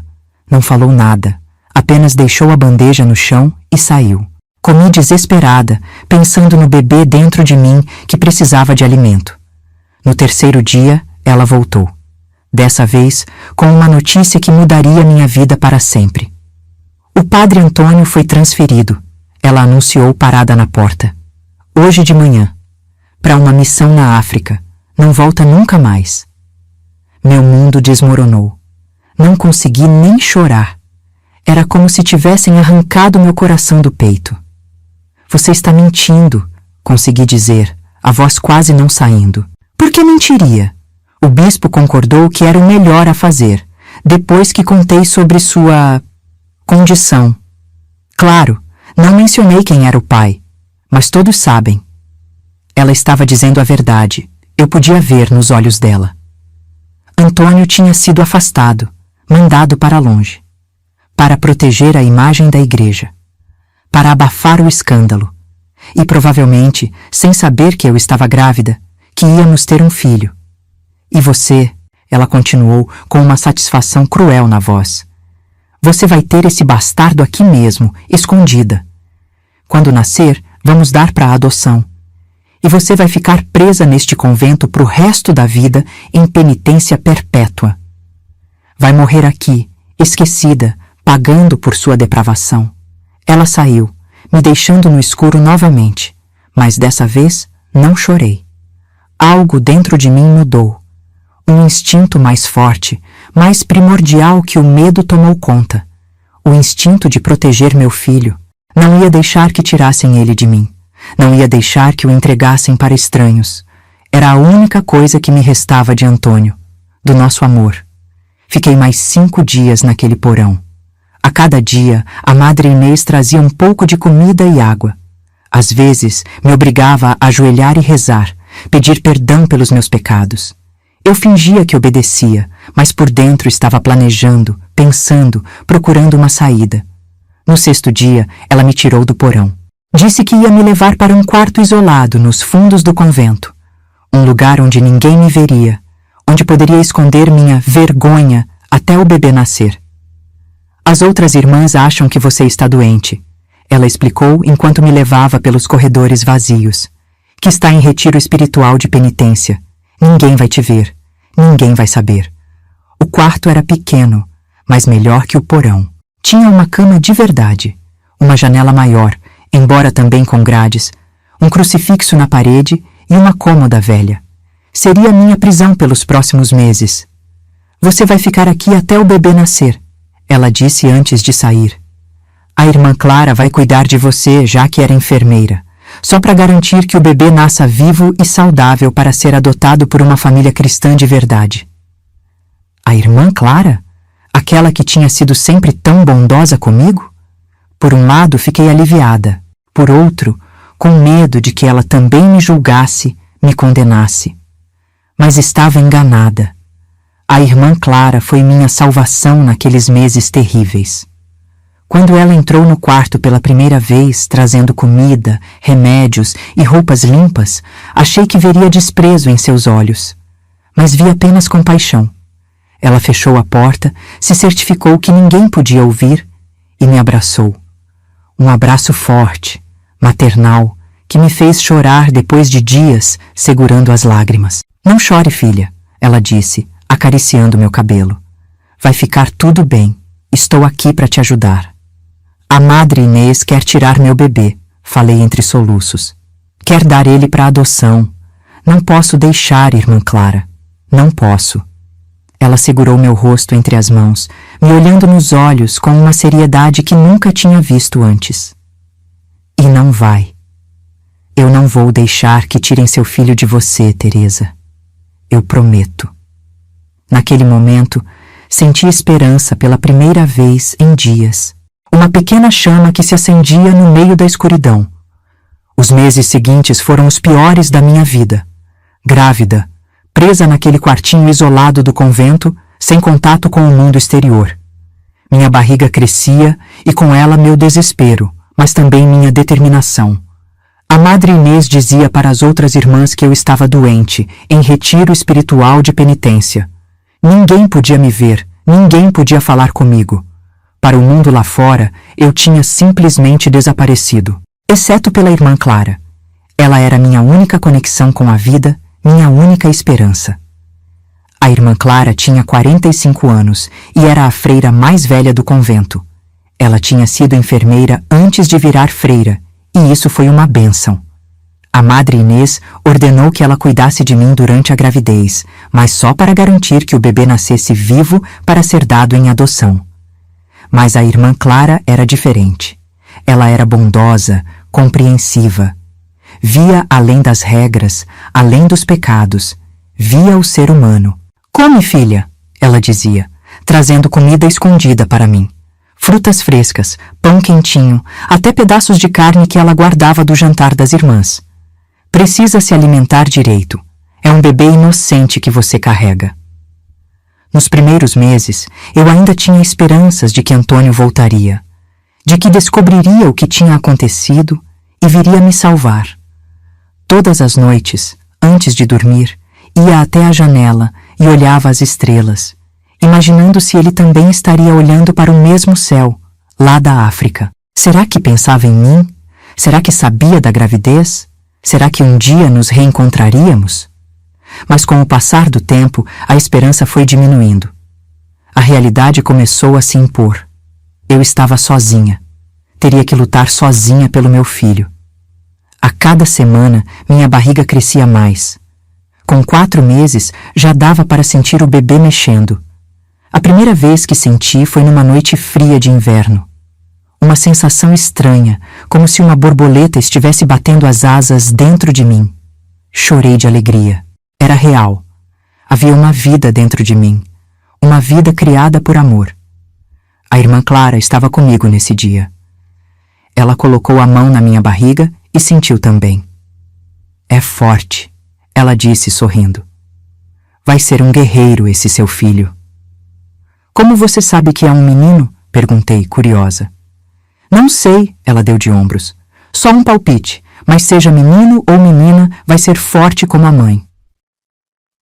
Não falou nada, apenas deixou a bandeja no chão e saiu. Comi desesperada, pensando no bebê dentro de mim que precisava de alimento. No terceiro dia, ela voltou. Dessa vez, com uma notícia que mudaria minha vida para sempre. O padre Antônio foi transferido. Ela anunciou parada na porta. Hoje de manhã. Para uma missão na África. Não volta nunca mais. Meu mundo desmoronou. Não consegui nem chorar. Era como se tivessem arrancado meu coração do peito. Você está mentindo, consegui dizer, a voz quase não saindo. Por que mentiria? O bispo concordou que era o melhor a fazer, depois que contei sobre sua condição. Claro, não mencionei quem era o pai, mas todos sabem. Ela estava dizendo a verdade, eu podia ver nos olhos dela. Antônio tinha sido afastado, mandado para longe, para proteger a imagem da igreja, para abafar o escândalo, e provavelmente, sem saber que eu estava grávida, que íamos ter um filho. E você, ela continuou com uma satisfação cruel na voz. Você vai ter esse bastardo aqui mesmo, escondida. Quando nascer, vamos dar para a adoção. E você vai ficar presa neste convento pro resto da vida em penitência perpétua. Vai morrer aqui, esquecida, pagando por sua depravação. Ela saiu, me deixando no escuro novamente, mas dessa vez não chorei. Algo dentro de mim mudou. Um instinto mais forte, mais primordial que o medo tomou conta. O instinto de proteger meu filho. Não ia deixar que tirassem ele de mim. Não ia deixar que o entregassem para estranhos. Era a única coisa que me restava de Antônio, do nosso amor. Fiquei mais 5 dias naquele porão. A cada dia, a Madre Inês trazia um pouco de comida e água. Às vezes, me obrigava a ajoelhar e rezar, pedir perdão pelos meus pecados. Eu fingia que obedecia, mas por dentro estava planejando, pensando, procurando uma saída. No 6º dia, ela me tirou do porão. Disse que ia me levar para um quarto isolado nos fundos do convento. Um lugar onde ninguém me veria, onde poderia esconder minha vergonha até o bebê nascer. As outras irmãs acham que você está doente, ela explicou enquanto me levava pelos corredores vazios, que está em retiro espiritual de penitência. Ninguém vai te ver, ninguém vai saber. O quarto era pequeno, mas melhor que o porão. Tinha uma cama de verdade, uma janela maior, embora também com grades, um crucifixo na parede e uma cômoda velha. Seria minha prisão pelos próximos meses. Você vai ficar aqui até o bebê nascer, ela disse antes de sair. A irmã Clara vai cuidar de você, já que era enfermeira, só para garantir que o bebê nasça vivo e saudável para ser adotado por uma família cristã de verdade. A irmã Clara? Aquela que tinha sido sempre tão bondosa comigo? Por um lado, fiquei aliviada. Por outro, com medo de que ela também me julgasse, me condenasse. Mas estava enganada. A irmã Clara foi minha salvação naqueles meses terríveis. Quando ela entrou no quarto pela primeira vez, trazendo comida, remédios e roupas limpas, achei que veria desprezo em seus olhos. Mas vi apenas compaixão. Ela fechou a porta, se certificou que ninguém podia ouvir e me abraçou. Um abraço forte, maternal, que me fez chorar depois de dias segurando as lágrimas. Não chore, filha, ela disse, acariciando meu cabelo. Vai ficar tudo bem. Estou aqui para te ajudar. A Madre Inês quer tirar meu bebê, falei entre soluços. Quer dar ele para adoção. Não posso deixar, irmã Clara. Não posso. Ela segurou meu rosto entre as mãos, me olhando nos olhos com uma seriedade que nunca tinha visto antes. E não vai. Eu não vou deixar que tirem seu filho de você, Teresa. Eu prometo. Naquele momento, senti esperança pela primeira vez em dias. Uma pequena chama que se acendia no meio da escuridão. Os meses seguintes foram os piores da minha vida. Grávida, presa naquele quartinho isolado do convento, sem contato com o mundo exterior. Minha barriga crescia e com ela meu desespero, mas também minha determinação. A Madre Inês dizia para as outras irmãs que eu estava doente, em retiro espiritual de penitência. Ninguém podia me ver, ninguém podia falar comigo. Para o mundo lá fora, eu tinha simplesmente desaparecido, exceto pela irmã Clara. Ela era minha única conexão com a vida, minha única esperança. A irmã Clara tinha 45 anos e era a freira mais velha do convento. Ela tinha sido enfermeira antes de virar freira, e isso foi uma bênção. A Madre Inês ordenou que ela cuidasse de mim durante a gravidez, mas só para garantir que o bebê nascesse vivo para ser dado em adoção. Mas a irmã Clara era diferente. Ela era bondosa, compreensiva. Via além das regras, além dos pecados. Via o ser humano. Come, filha, ela dizia, trazendo comida escondida para mim. Frutas frescas, pão quentinho, até pedaços de carne que ela guardava do jantar das irmãs. Precisa se alimentar direito. É um bebê inocente que você carrega. Nos primeiros meses, eu ainda tinha esperanças de que Antônio voltaria, de que descobriria o que tinha acontecido e viria me salvar. Todas as noites, antes de dormir, ia até a janela e olhava as estrelas, imaginando se ele também estaria olhando para o mesmo céu, lá da África. Será que pensava em mim? Será que sabia da gravidez? Será que um dia nos reencontraríamos? Mas com o passar do tempo, a esperança foi diminuindo. A realidade começou a se impor. Eu estava sozinha. Teria que lutar sozinha pelo meu filho. A cada semana, minha barriga crescia mais. Com 4 meses, já dava para sentir o bebê mexendo. A primeira vez que senti foi numa noite fria de inverno. Uma sensação estranha, como se uma borboleta estivesse batendo as asas dentro de mim. Chorei de alegria. Era real. Havia uma vida dentro de mim. Uma vida criada por amor. A irmã Clara estava comigo nesse dia. Ela colocou a mão na minha barriga e sentiu também. É forte, ela disse sorrindo. Vai ser um guerreiro esse seu filho. Como você sabe que é um menino? Perguntei, curiosa. Não sei, ela deu de ombros. Só um palpite, mas seja menino ou menina, vai ser forte como a mãe.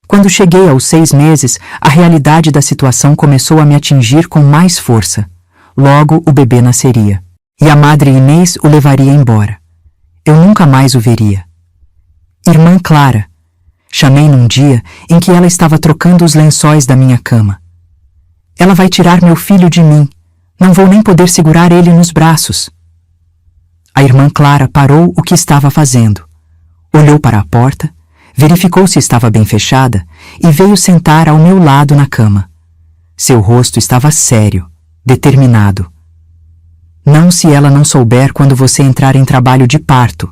Quando cheguei aos 6 meses, a realidade da situação começou a me atingir com mais força. Logo o bebê nasceria, e a Madre Inês o levaria embora. Eu nunca mais o veria. Irmã Clara, chamei num dia em que ela estava trocando os lençóis da minha cama. Ela vai tirar meu filho de mim. Não vou nem poder segurar ele nos braços. A irmã Clara parou o que estava fazendo. Olhou para a porta, verificou se estava bem fechada e veio sentar ao meu lado na cama. Seu rosto estava sério, determinado. Não se ela não souber quando você entrar em trabalho de parto,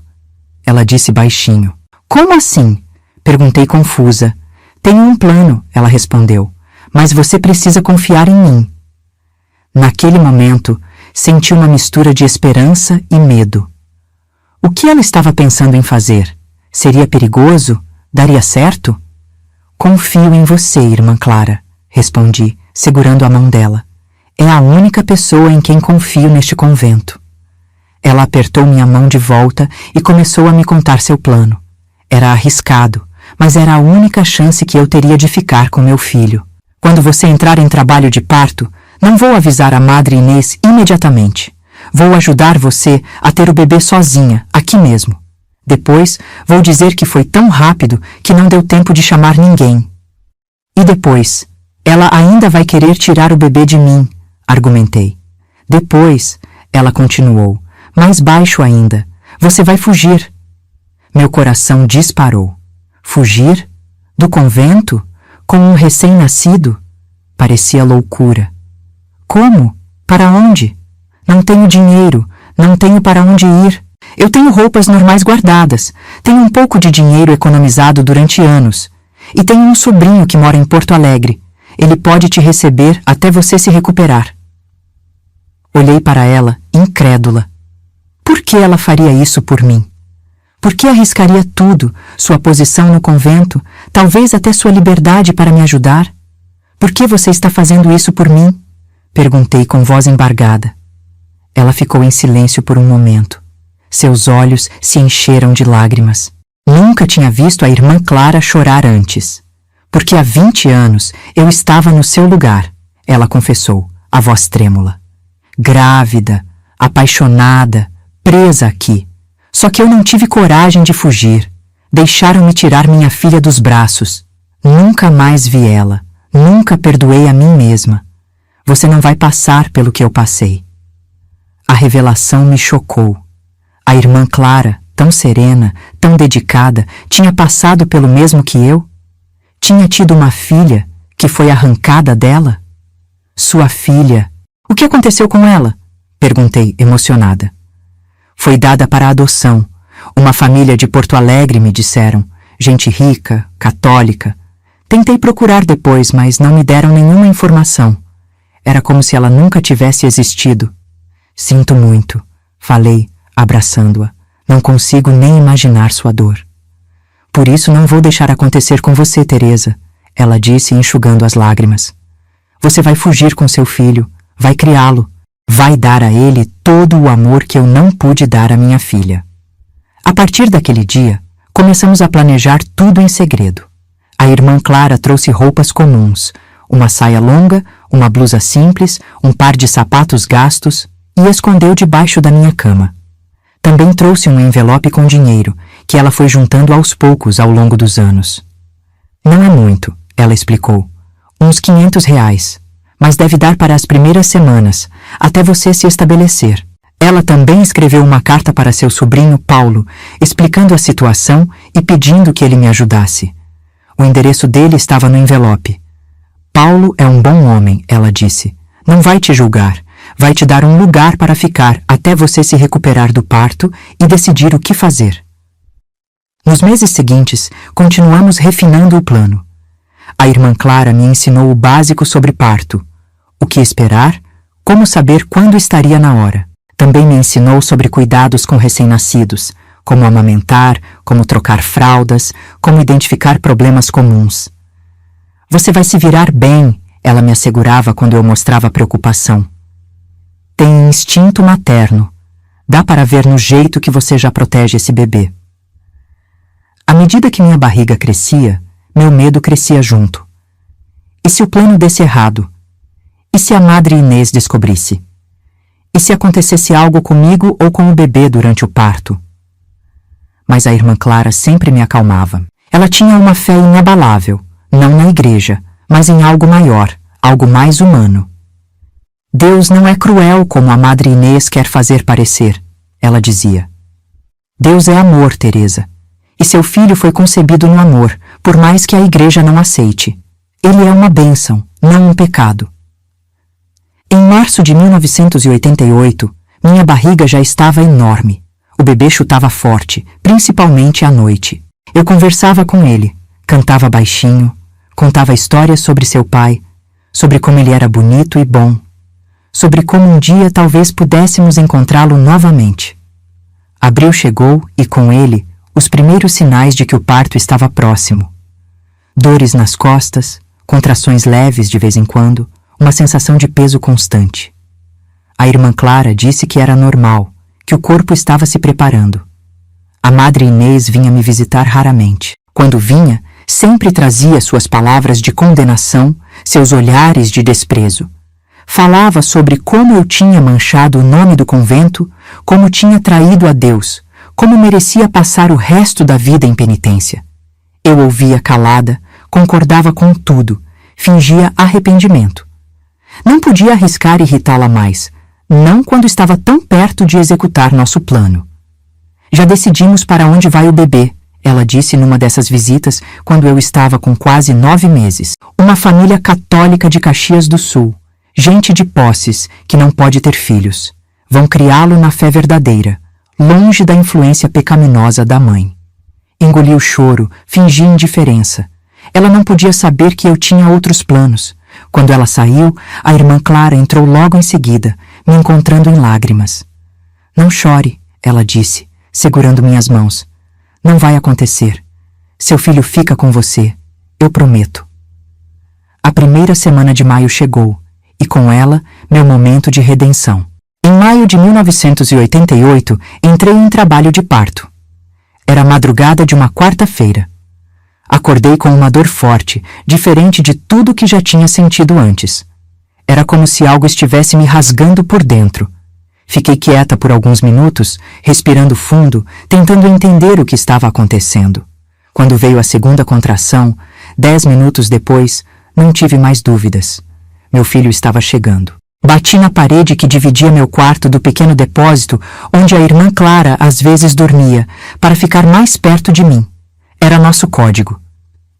ela disse baixinho. Como assim? Perguntei confusa. Tenho um plano, ela respondeu, mas você precisa confiar em mim. Naquele momento, senti uma mistura de esperança e medo. O que ela estava pensando em fazer? Seria perigoso? Daria certo? Confio em você, irmã Clara, respondi, segurando a mão dela. É a única pessoa em quem confio neste convento. Ela apertou minha mão de volta e começou a me contar seu plano. Era arriscado, mas era a única chance que eu teria de ficar com meu filho. Quando você entrar em trabalho de parto, não vou avisar a Madre Inês imediatamente. Vou ajudar você a ter o bebê sozinha, aqui mesmo. Depois, vou dizer que foi tão rápido que não deu tempo de chamar ninguém. E depois, ela ainda vai querer tirar o bebê de mim, argumentei. Depois, ela continuou, mais baixo ainda, você vai fugir. Meu coração disparou. Fugir? Do convento? Com um recém-nascido? Parecia loucura. Como? Para onde? Não tenho dinheiro, não tenho para onde ir. Eu tenho roupas normais guardadas, tenho um pouco de dinheiro economizado durante anos. E tenho um sobrinho que mora em Porto Alegre. Ele pode te receber até você se recuperar. Olhei para ela, incrédula. Por que ela faria isso por mim? Por que arriscaria tudo, sua posição no convento, talvez até sua liberdade para me ajudar? Por que você está fazendo isso por mim? Perguntei com voz embargada. Ela ficou em silêncio por um momento. Seus olhos se encheram de lágrimas. Nunca tinha visto a irmã Clara chorar antes. Porque há 20 anos eu estava no seu lugar, ela confessou, a voz trêmula. Grávida, apaixonada, presa aqui. Só que eu não tive coragem de fugir. Deixaram-me tirar minha filha dos braços. Nunca mais vi ela. Nunca perdoei a mim mesma. Você não vai passar pelo que eu passei. A revelação me chocou. A irmã Clara, tão serena, tão dedicada, tinha passado pelo mesmo que eu? Tinha tido uma filha que foi arrancada dela? Sua filha. O que aconteceu com ela? Perguntei, emocionada. Foi dada para adoção. Uma família de Porto Alegre, me disseram. Gente rica, católica. Tentei procurar depois, mas não me deram nenhuma informação. Era como se ela nunca tivesse existido. Sinto muito, falei, abraçando-a. Não consigo nem imaginar sua dor. Por isso não vou deixar acontecer com você, Teresa, ela disse, enxugando as lágrimas. Você vai fugir com seu filho, vai criá-lo, vai dar a ele todo o amor que eu não pude dar à minha filha. A partir daquele dia, começamos a planejar tudo em segredo. A irmã Clara trouxe roupas comuns, uma saia longa, uma blusa simples, um par de sapatos gastos e escondeu debaixo da minha cama. Também trouxe um envelope com dinheiro, que ela foi juntando aos poucos ao longo dos anos. Não é muito, ela explicou. Uns R$ 500, mas deve dar para as primeiras semanas, até você se estabelecer. Ela também escreveu uma carta para seu sobrinho Paulo, explicando a situação e pedindo que ele me ajudasse. O endereço dele estava no envelope. Paulo é um bom homem, ela disse. Não vai te julgar. Vai te dar um lugar para ficar até você se recuperar do parto e decidir o que fazer. Nos meses seguintes, continuamos refinando o plano. A irmã Clara me ensinou o básico sobre parto, o que esperar, como saber quando estaria na hora. Também me ensinou sobre cuidados com recém-nascidos, como amamentar, como trocar fraldas, como identificar problemas comuns. Você vai se virar bem, ela me assegurava quando eu mostrava preocupação. Tem instinto materno. Dá para ver no jeito que você já protege esse bebê. À medida que minha barriga crescia, meu medo crescia junto. E se o plano desse errado? E se a Madre Inês descobrisse? E se acontecesse algo comigo ou com o bebê durante o parto? Mas a irmã Clara sempre me acalmava. Ela tinha uma fé inabalável, não na igreja, mas em algo maior, algo mais humano. Deus não é cruel como a Madre Inês quer fazer parecer, ela dizia. Deus é amor, Teresa. E seu filho foi concebido no amor, por mais que a igreja não aceite. Ele é uma bênção, não um pecado. Em março de 1988, minha barriga já estava enorme. O bebê chutava forte, principalmente à noite. Eu conversava com ele, cantava baixinho, contava histórias sobre seu pai, sobre como ele era bonito e bom, sobre como um dia talvez pudéssemos encontrá-lo novamente. Abril chegou e, com ele, os primeiros sinais de que o parto estava próximo. Dores nas costas, contrações leves de vez em quando, uma sensação de peso constante. A irmã Clara disse que era normal, que o corpo estava se preparando. A Madre Inês vinha me visitar raramente. Quando vinha, sempre trazia suas palavras de condenação, seus olhares de desprezo. Falava sobre como eu tinha manchado o nome do convento, como tinha traído a Deus, como merecia passar o resto da vida em penitência. Eu ouvia calada, concordava com tudo, fingia arrependimento. Não podia arriscar irritá-la mais, não quando estava tão perto de executar nosso plano. Já decidimos para onde vai o bebê, ela disse numa dessas visitas quando eu estava com quase 9 meses. Uma família católica de Caxias do Sul, gente de posses que não pode ter filhos. Vão criá-lo na fé verdadeira, longe da influência pecaminosa da mãe. Engoli o choro, fingi indiferença. Ela não podia saber que eu tinha outros planos. Quando ela saiu, a irmã Clara entrou logo em seguida, me encontrando em lágrimas. Não chore, ela disse, segurando minhas mãos. Não vai acontecer. Seu filho fica com você, eu prometo. A primeira semana de maio chegou, e com ela, meu momento de redenção. Em maio de 1988, entrei em trabalho de parto. Era a madrugada de uma quarta-feira. Acordei com uma dor forte, diferente de tudo que já tinha sentido antes. Era como se algo estivesse me rasgando por dentro. Fiquei quieta por alguns minutos, respirando fundo, tentando entender o que estava acontecendo. Quando veio a segunda contração, 10 minutos depois, não tive mais dúvidas. Meu filho estava chegando. Bati na parede que dividia meu quarto do pequeno depósito onde a irmã Clara às vezes dormia, para ficar mais perto de mim. Era nosso código.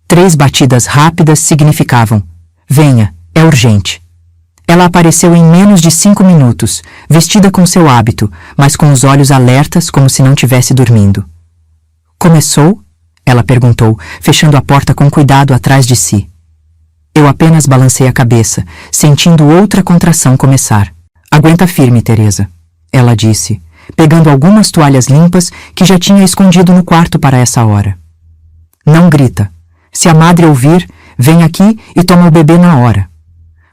3 batidas rápidas significavam: venha, é urgente. Ela apareceu em menos de 5 minutos, vestida com seu hábito, mas com os olhos alertas como se não tivesse dormindo. Começou? Ela perguntou, fechando a porta com cuidado atrás de si. Eu apenas balancei a cabeça, sentindo outra contração começar. Aguenta firme, Teresa, ela disse, pegando algumas toalhas limpas que já tinha escondido no quarto para essa hora. Não grita. Se a madre ouvir, vem aqui e toma o bebê na hora.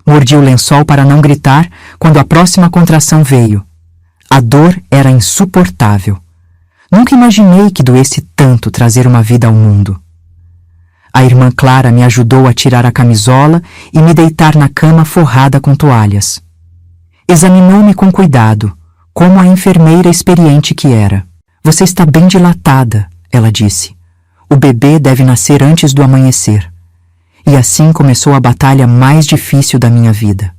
Mordi o lençol para não gritar quando a próxima contração veio. A dor era insuportável. Nunca imaginei que doesse tanto trazer uma vida ao mundo. A irmã Clara me ajudou a tirar a camisola e me deitar na cama forrada com toalhas. Examinou-me com cuidado, como a enfermeira experiente que era. Você está bem dilatada, ela disse. O bebê deve nascer antes do amanhecer. E assim começou a batalha mais difícil da minha vida.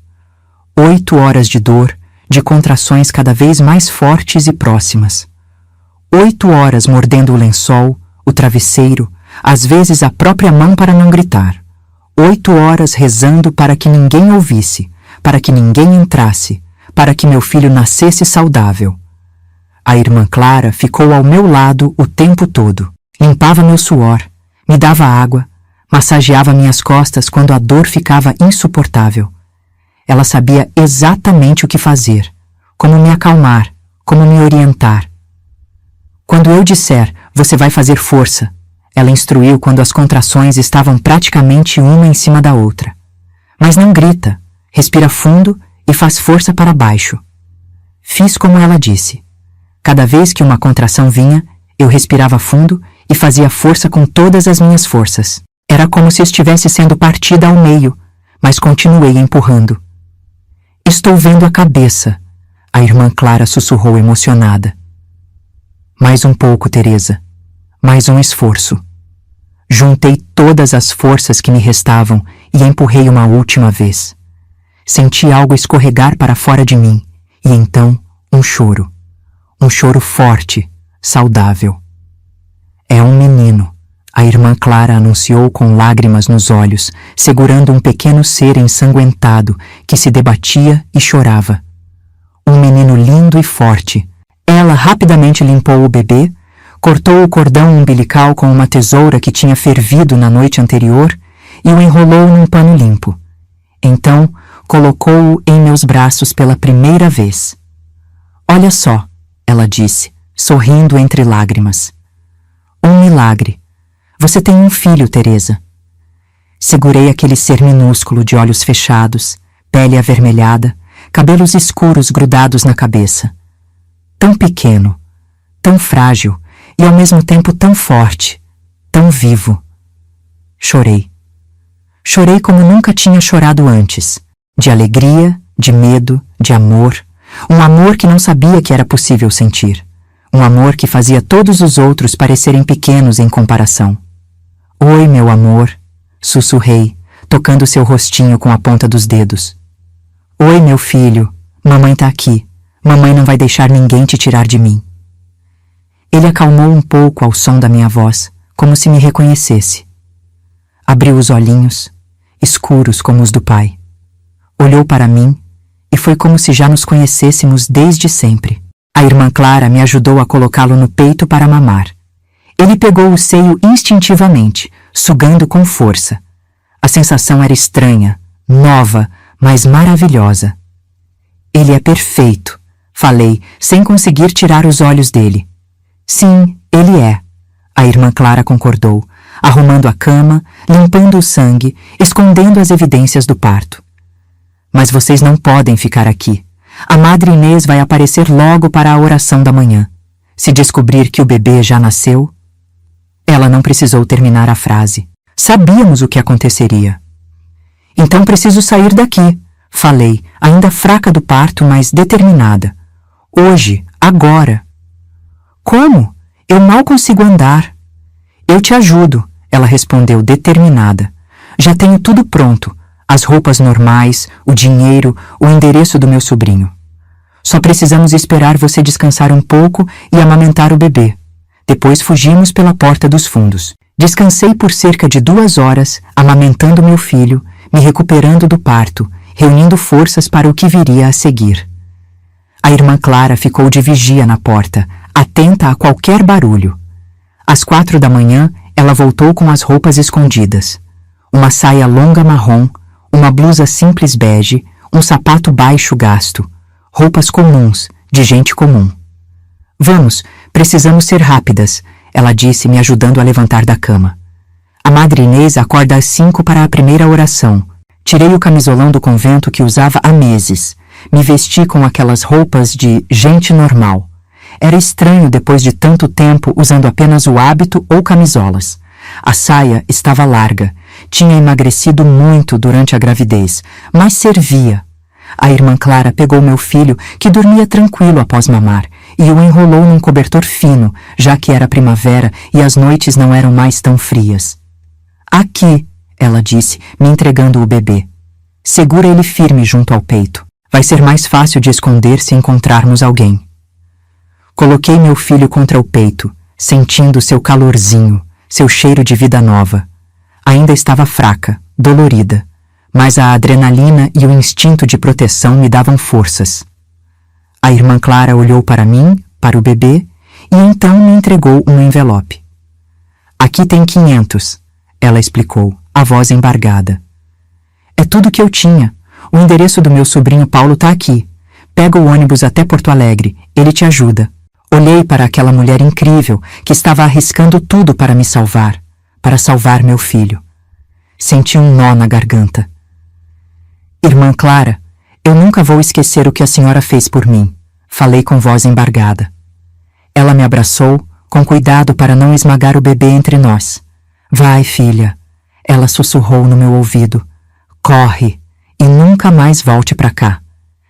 8 horas de dor, de contrações cada vez mais fortes e próximas. 8 horas mordendo o lençol, o travesseiro, às vezes a própria mão para não gritar. 8 horas rezando para que ninguém ouvisse, para que ninguém entrasse, para que meu filho nascesse saudável. A irmã Clara ficou ao meu lado o tempo todo. Limpava meu suor, me dava água, massageava minhas costas quando a dor ficava insuportável. Ela sabia exatamente o que fazer, como me acalmar, como me orientar. Quando eu disser, você vai fazer força, ela instruiu quando as contrações estavam praticamente uma em cima da outra. Mas não grita, respira fundo e faz força para baixo. Fiz como ela disse. Cada vez que uma contração vinha, eu respirava fundo e fazia força com todas as minhas forças. Era como se estivesse sendo partida ao meio, mas continuei empurrando. Estou vendo a cabeça, a irmã Clara sussurrou emocionada. Mais um pouco, Teresa. Mais um esforço. Juntei todas as forças que me restavam e empurrei uma última vez. Senti algo escorregar para fora de mim e então um choro. Um choro forte, saudável. É um menino, a irmã Clara anunciou com lágrimas nos olhos, segurando um pequeno ser ensanguentado que se debatia e chorava. Um menino lindo e forte. Ela rapidamente limpou o bebê, cortou o cordão umbilical com uma tesoura que tinha fervido na noite anterior e o enrolou num pano limpo. Então, colocou-o em meus braços pela primeira vez. Olha só, ela disse, sorrindo entre lágrimas. Um milagre. Você tem um filho, Teresa. Segurei aquele ser minúsculo de olhos fechados, pele avermelhada, cabelos escuros grudados na cabeça. Tão pequeno, tão frágil e ao mesmo tempo tão forte, tão vivo. Chorei. Chorei como nunca tinha chorado antes, de alegria, de medo, de amor, um amor que não sabia que era possível sentir, um amor que fazia todos os outros parecerem pequenos em comparação. Oi, meu amor, sussurrei, tocando seu rostinho com a ponta dos dedos. Oi, meu filho, mamãe tá aqui, mamãe não vai deixar ninguém te tirar de mim. Ele acalmou um pouco ao som da minha voz, como se me reconhecesse. Abriu os olhinhos, escuros como os do pai. Olhou para mim e foi como se já nos conhecêssemos desde sempre. A irmã Clara me ajudou a colocá-lo no peito para mamar. Ele pegou o seio instintivamente, sugando com força. A sensação era estranha, nova, mas maravilhosa. Ele é perfeito, falei, sem conseguir tirar os olhos dele. Sim, ele é, a irmã Clara concordou, arrumando a cama, limpando o sangue, escondendo as evidências do parto. Mas vocês não podem ficar aqui. A Madre Inês vai aparecer logo para a oração da manhã. Se descobrir que o bebê já nasceu... Ela não precisou terminar a frase. Sabíamos o que aconteceria. Então preciso sair daqui, falei, ainda fraca do parto, mas determinada. Hoje, agora. Como? Eu mal consigo andar. Eu te ajudo, ela respondeu determinada. Já tenho tudo pronto, as roupas normais, o dinheiro, o endereço do meu sobrinho. Só precisamos esperar você descansar um pouco e amamentar o bebê. Depois fugimos pela porta dos fundos. Descansei por cerca de 2 horas, amamentando meu filho, me recuperando do parto, reunindo forças para o que viria a seguir. A irmã Clara ficou de vigia na porta, atenta a qualquer barulho. Às 4 da manhã, ela voltou com as roupas escondidas. Uma saia longa marrom, uma blusa simples bege, um sapato baixo gasto. Roupas comuns, de gente comum. Vamos, precisamos ser rápidas, ela disse, me ajudando a levantar da cama. A Madre Inês acorda às 5 para a primeira oração. Tirei o camisolão do convento que usava há meses. Me vesti com aquelas roupas de gente normal. Era estranho depois de tanto tempo usando apenas o hábito ou camisolas. A saia estava larga. Tinha emagrecido muito durante a gravidez, mas servia. A irmã Clara pegou meu filho, que dormia tranquilo após mamar, e o enrolou num cobertor fino, já que era primavera e as noites não eram mais tão frias. Aqui, ela disse, me entregando o bebê. Segura ele firme junto ao peito. Vai ser mais fácil de esconder se encontrarmos alguém. Coloquei meu filho contra o peito, sentindo seu calorzinho, seu cheiro de vida nova. Ainda estava fraca, dolorida, mas a adrenalina e o instinto de proteção me davam forças. A irmã Clara olhou para mim, para o bebê, e então me entregou um envelope. Aqui tem 500, ela explicou, a voz embargada. É tudo que eu tinha. O endereço do meu sobrinho Paulo está aqui. Pega o ônibus até Porto Alegre, ele te ajuda. Olhei para aquela mulher incrível que estava arriscando tudo para me salvar, para salvar meu filho. Senti um nó na garganta. Irmã Clara, eu nunca vou esquecer o que a senhora fez por mim, falei com voz embargada. Ela me abraçou, com cuidado para não esmagar o bebê entre nós. Vai, filha, ela sussurrou no meu ouvido. Corre e nunca mais volte para cá.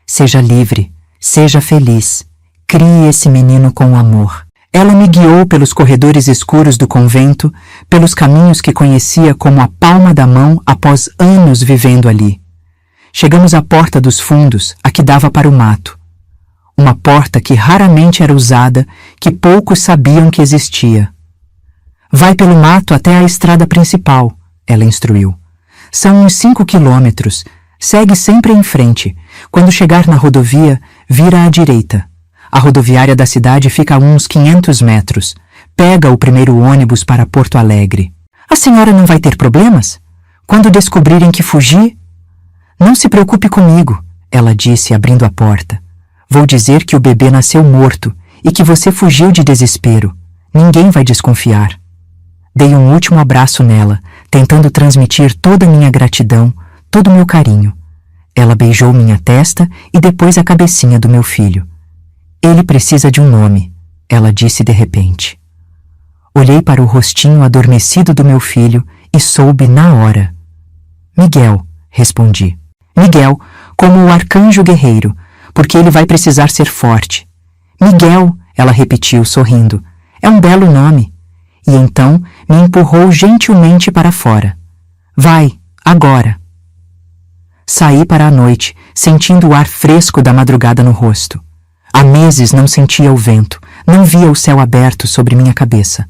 Seja livre, seja feliz. Crie esse menino com amor. Ela me guiou pelos corredores escuros do convento, pelos caminhos que conhecia como a palma da mão após anos vivendo ali. Chegamos à porta dos fundos, a que dava para o mato. Uma porta que raramente era usada, que poucos sabiam que existia. Vai pelo mato até a estrada principal, ela instruiu. São uns 5 quilômetros. Segue sempre em frente. Quando chegar na rodovia, vira à direita. A rodoviária da cidade fica a uns 500 metros. Pega o primeiro ônibus para Porto Alegre. A senhora não vai ter problemas? Quando descobrirem que fugi? Não se preocupe comigo, ela disse, abrindo a porta. Vou dizer que o bebê nasceu morto e que você fugiu de desespero. Ninguém vai desconfiar. Dei um último abraço nela, tentando transmitir toda a minha gratidão, todo o meu carinho. Ela beijou minha testa e depois a cabecinha do meu filho. Ele precisa de um nome, ela disse de repente. Olhei para o rostinho adormecido do meu filho e soube na hora. Miguel, respondi. Miguel, como o arcanjo guerreiro, porque ele vai precisar ser forte. Miguel, ela repetiu, sorrindo. É um belo nome. E então me empurrou gentilmente para fora. Vai, agora. Saí para a noite, sentindo o ar fresco da madrugada no rosto. Há meses não sentia o vento, não via o céu aberto sobre minha cabeça.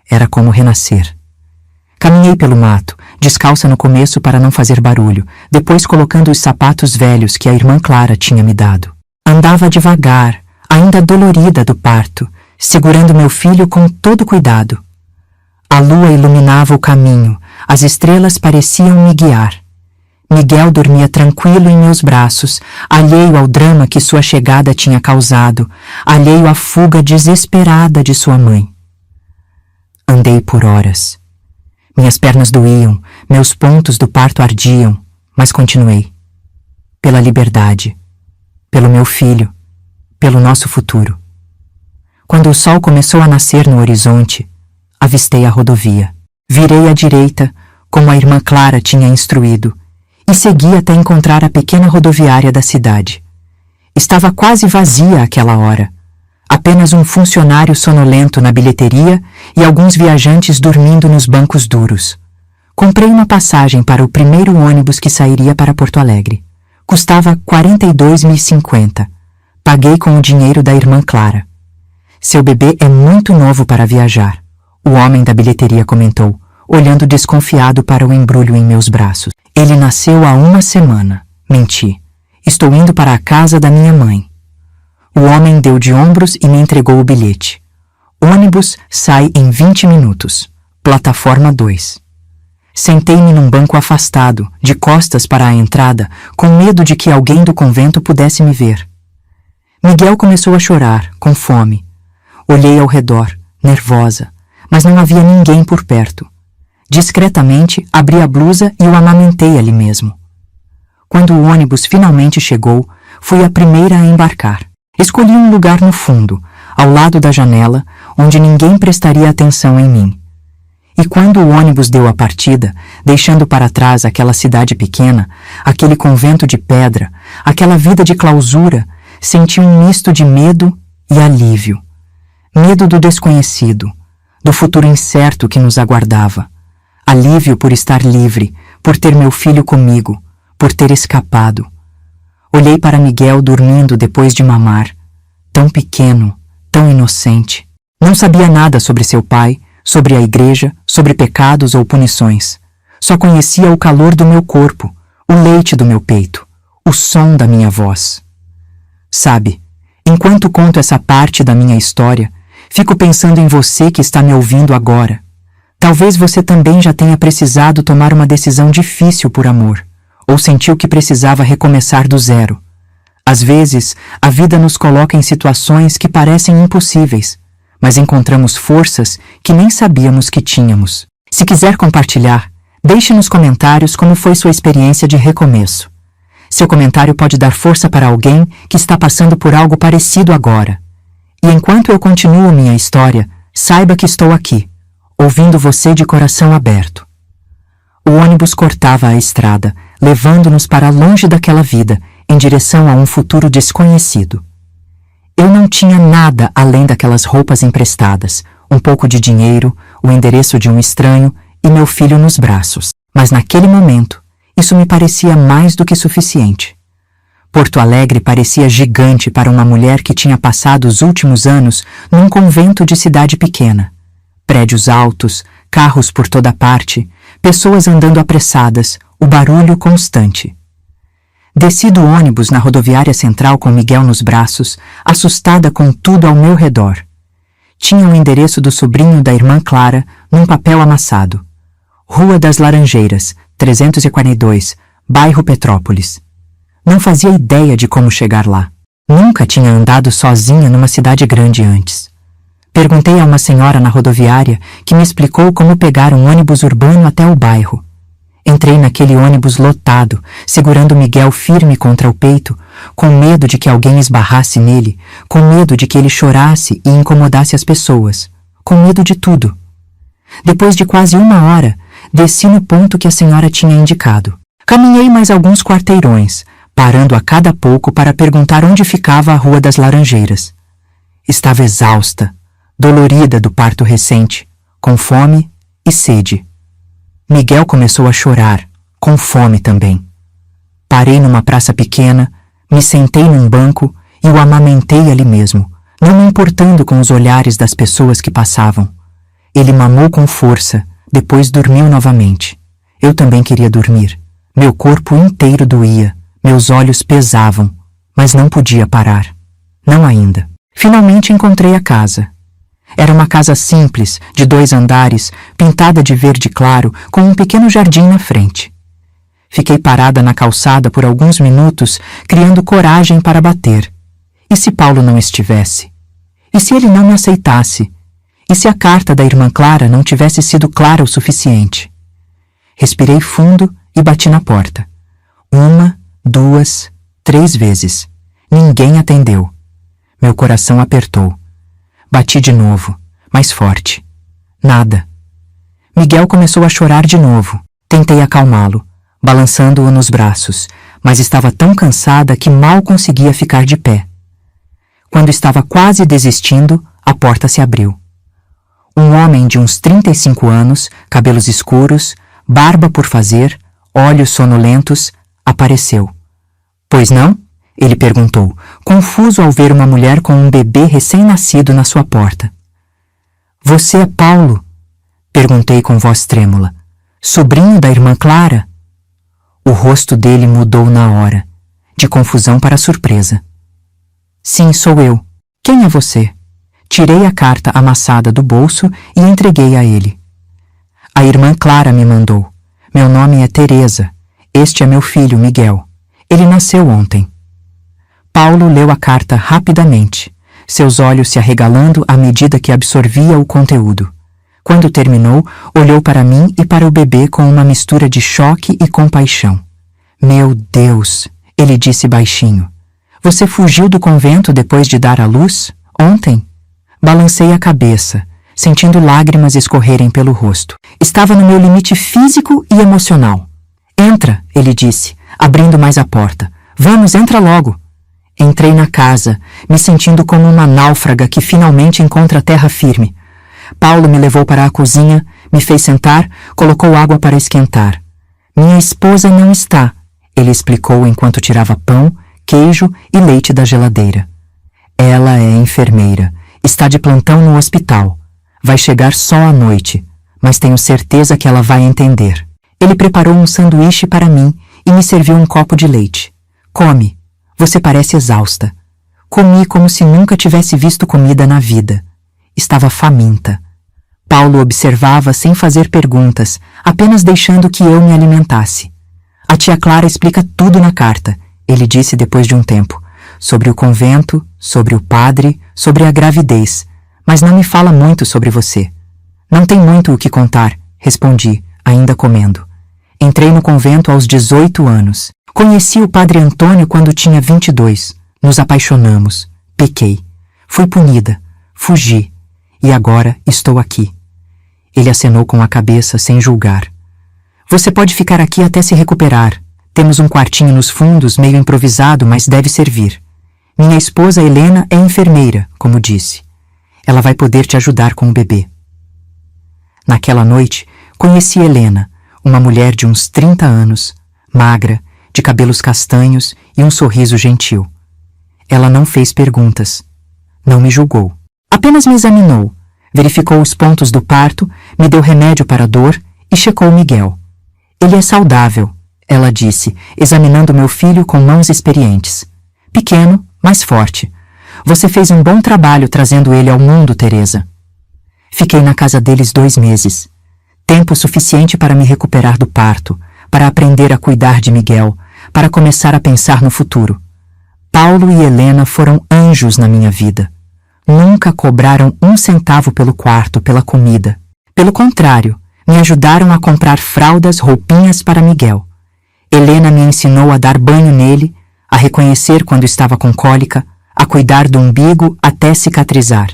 Era como renascer. Caminhei pelo mato, descalça no começo para não fazer barulho, depois colocando os sapatos velhos que a irmã Clara tinha me dado. Andava devagar, ainda dolorida do parto, segurando meu filho com todo cuidado. A lua iluminava o caminho, as estrelas pareciam me guiar. Miguel dormia tranquilo em meus braços, alheio ao drama que sua chegada tinha causado, alheio à fuga desesperada de sua mãe. Andei por horas. Minhas pernas doíam, meus pontos do parto ardiam, mas continuei. Pela liberdade. pelo meu filho, pelo nosso futuro. Quando o sol começou a nascer no horizonte, avistei a rodovia. Virei à direita, como a irmã Clara tinha instruído, e segui até encontrar a pequena rodoviária da cidade. Estava quase vazia àquela hora. Apenas um funcionário sonolento na bilheteria e alguns viajantes dormindo nos bancos duros. Comprei uma passagem para o primeiro ônibus que sairia para Porto Alegre. Custava 42,50. Paguei com o dinheiro da irmã Clara. Seu bebê é muito novo para viajar, o homem da bilheteria comentou, olhando desconfiado para o embrulho em meus braços. Ele nasceu há 1 semana. Menti. Estou indo para a casa da minha mãe. O homem deu de ombros e me entregou o bilhete. Ônibus sai em 20 minutos. Plataforma 2. Sentei-me num banco afastado, de costas para a entrada, com medo de que alguém do convento pudesse me ver. Miguel começou a chorar, com fome. Olhei ao redor, nervosa, mas não havia ninguém por perto. Discretamente, abri a blusa e o amamentei ali mesmo. Quando o ônibus finalmente chegou, fui a primeira a embarcar. Escolhi um lugar no fundo, ao lado da janela, onde ninguém prestaria atenção em mim. E quando o ônibus deu a partida, deixando para trás aquela cidade pequena, aquele convento de pedra, aquela vida de clausura, senti um misto de medo e alívio. Medo do desconhecido, do futuro incerto que nos aguardava. Alívio por estar livre, por ter meu filho comigo, por ter escapado. Olhei para Miguel dormindo depois de mamar, tão pequeno, tão inocente. Não sabia nada sobre seu pai, sobre a igreja, sobre pecados ou punições. Só conhecia o calor do meu corpo, o leite do meu peito, o som da minha voz. Sabe, enquanto conto essa parte da minha história, fico pensando em você que está me ouvindo agora. Talvez você também já tenha precisado tomar uma decisão difícil por amor, ou sentiu que precisava recomeçar do zero. Às vezes, a vida nos coloca em situações que parecem impossíveis, mas encontramos forças que nem sabíamos que tínhamos. Se quiser compartilhar, deixe nos comentários como foi sua experiência de recomeço. Seu comentário pode dar força para alguém que está passando por algo parecido agora. E enquanto eu continuo minha história, saiba que estou aqui, ouvindo você de coração aberto. O ônibus cortava a estrada, levando-nos para longe daquela vida, em direção a um futuro desconhecido. Eu não tinha nada além daquelas roupas emprestadas, um pouco de dinheiro, o endereço de um estranho e meu filho nos braços. Mas naquele momento, isso me parecia mais do que suficiente. Porto Alegre parecia gigante para uma mulher que tinha passado os últimos anos num convento de cidade pequena. Prédios altos, carros por toda parte, pessoas andando apressadas, o barulho constante. Desci do ônibus na rodoviária central com Miguel nos braços, assustada com tudo ao meu redor. Tinha o endereço do sobrinho da irmã Clara num papel amassado. Rua das Laranjeiras, 342, bairro Petrópolis. Não fazia ideia de como chegar lá. Nunca tinha andado sozinha numa cidade grande antes. Perguntei a uma senhora na rodoviária que me explicou como pegar um ônibus urbano até o bairro. Entrei naquele ônibus lotado, segurando Miguel firme contra o peito, com medo de que alguém esbarrasse nele, com medo de que ele chorasse e incomodasse as pessoas, com medo de tudo. Depois de quase 1 hora, desci no ponto que a senhora tinha indicado. Caminhei mais alguns quarteirões, parando a cada pouco para perguntar onde ficava a Rua das Laranjeiras. Estava exausta, dolorida do parto recente, com fome e sede. Miguel começou a chorar, com fome também. Parei numa praça pequena, me sentei num banco e o amamentei ali mesmo, não me importando com os olhares das pessoas que passavam. Ele mamou com força, depois dormiu novamente. Eu também queria dormir. Meu corpo inteiro doía, meus olhos pesavam, mas não podia parar. Não ainda. Finalmente encontrei a casa. Era uma casa simples, de 2 andares, pintada de verde claro, com um pequeno jardim na frente. Fiquei parada na calçada por alguns minutos, criando coragem para bater. E se Paulo não estivesse? E se ele não me aceitasse? E se a carta da irmã Clara não tivesse sido clara o suficiente? Respirei fundo e bati na porta. 1, 2, 3 vezes. Ninguém atendeu. Meu coração apertou. Bati de novo, mais forte. Nada. Miguel começou a chorar de novo. Tentei acalmá-lo, balançando-o nos braços, mas estava tão cansada que mal conseguia ficar de pé. Quando estava quase desistindo, a porta se abriu. Um homem de uns 35 anos, cabelos escuros, barba por fazer, olhos sonolentos, apareceu. Pois não? Ele perguntou, confuso ao ver uma mulher com um bebê recém-nascido na sua porta. Você é Paulo? Perguntei com voz trêmula. Sobrinho da irmã Clara? O rosto dele mudou na hora, de confusão para surpresa. Sim, sou eu. Quem é você? Tirei a carta amassada do bolso e entreguei a ele. A irmã Clara me mandou. Meu nome é Teresa. Este é meu filho, Miguel. Ele nasceu ontem. Paulo leu a carta rapidamente, seus olhos se arregalando à medida que absorvia o conteúdo. Quando terminou, olhou para mim e para o bebê com uma mistura de choque e compaixão. Meu Deus, ele disse baixinho. Você fugiu do convento depois de dar à luz? Ontem? Balancei a cabeça, sentindo lágrimas escorrerem pelo rosto. Estava no meu limite físico e emocional. Entra, ele disse, abrindo mais a porta. Vamos, entra logo. Entrei na casa, me sentindo como uma náufraga que finalmente encontra terra firme. Paulo me levou para a cozinha, me fez sentar, colocou água para esquentar. Minha esposa não está, ele explicou enquanto tirava pão, queijo e leite da geladeira. Ela é enfermeira, está de plantão no hospital. Vai chegar só à noite, mas tenho certeza que ela vai entender. Ele preparou um sanduíche para mim e me serviu um copo de leite. Come, você parece exausta. Comi como se nunca tivesse visto comida na vida. Estava faminta. Paulo observava sem fazer perguntas, apenas deixando que eu me alimentasse. A tia Clara explica tudo na carta, ele disse depois de um tempo. Sobre o convento, sobre o padre, sobre a gravidez. Mas não me fala muito sobre você. Não tem muito o que contar, respondi, ainda comendo. Entrei no convento aos 18 anos. Conheci o padre Antônio quando tinha 22. Nos apaixonamos. Pequei. Fui punida. Fugi. E agora estou aqui. Ele acenou com a cabeça sem julgar. Você pode ficar aqui até se recuperar. Temos um quartinho nos fundos, meio improvisado, mas deve servir. Minha esposa Helena é enfermeira, como disse. Ela vai poder te ajudar com o bebê. Naquela noite, conheci Helena, uma mulher de uns 30 anos, magra, de cabelos castanhos e um sorriso gentil. Ela não fez perguntas. Não me julgou. Apenas me examinou, verificou os pontos do parto, me deu remédio para a dor e checou Miguel. Ele é saudável, ela disse, examinando meu filho com mãos experientes. Pequeno, mas forte. Você fez um bom trabalho trazendo ele ao mundo, Teresa. Fiquei na casa deles 2 meses. Tempo suficiente para me recuperar do parto, para aprender a cuidar de Miguel, para começar a pensar no futuro. Paulo e Helena foram anjos na minha vida. Nunca cobraram 1 centavo pelo quarto, pela comida. Pelo contrário, me ajudaram a comprar fraldas, roupinhas para Miguel. Helena me ensinou a dar banho nele, a reconhecer quando estava com cólica, a cuidar do umbigo até cicatrizar.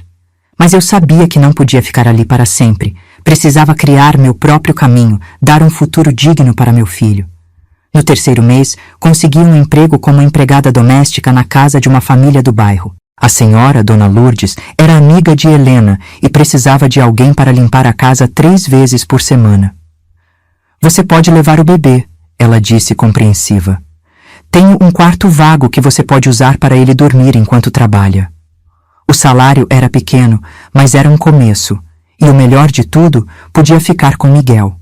Mas eu sabia que não podia ficar ali para sempre. Precisava criar meu próprio caminho, dar um futuro digno para meu filho. No 3º mês, consegui um emprego como empregada doméstica na casa de uma família do bairro. A senhora, Dona Lourdes, era amiga de Helena e precisava de alguém para limpar a casa 3 vezes por semana. Você pode levar o bebê, ela disse compreensiva. Tenho um quarto vago que você pode usar para ele dormir enquanto trabalha. O salário era pequeno, mas era um começo, e o melhor de tudo, podia ficar com Miguel.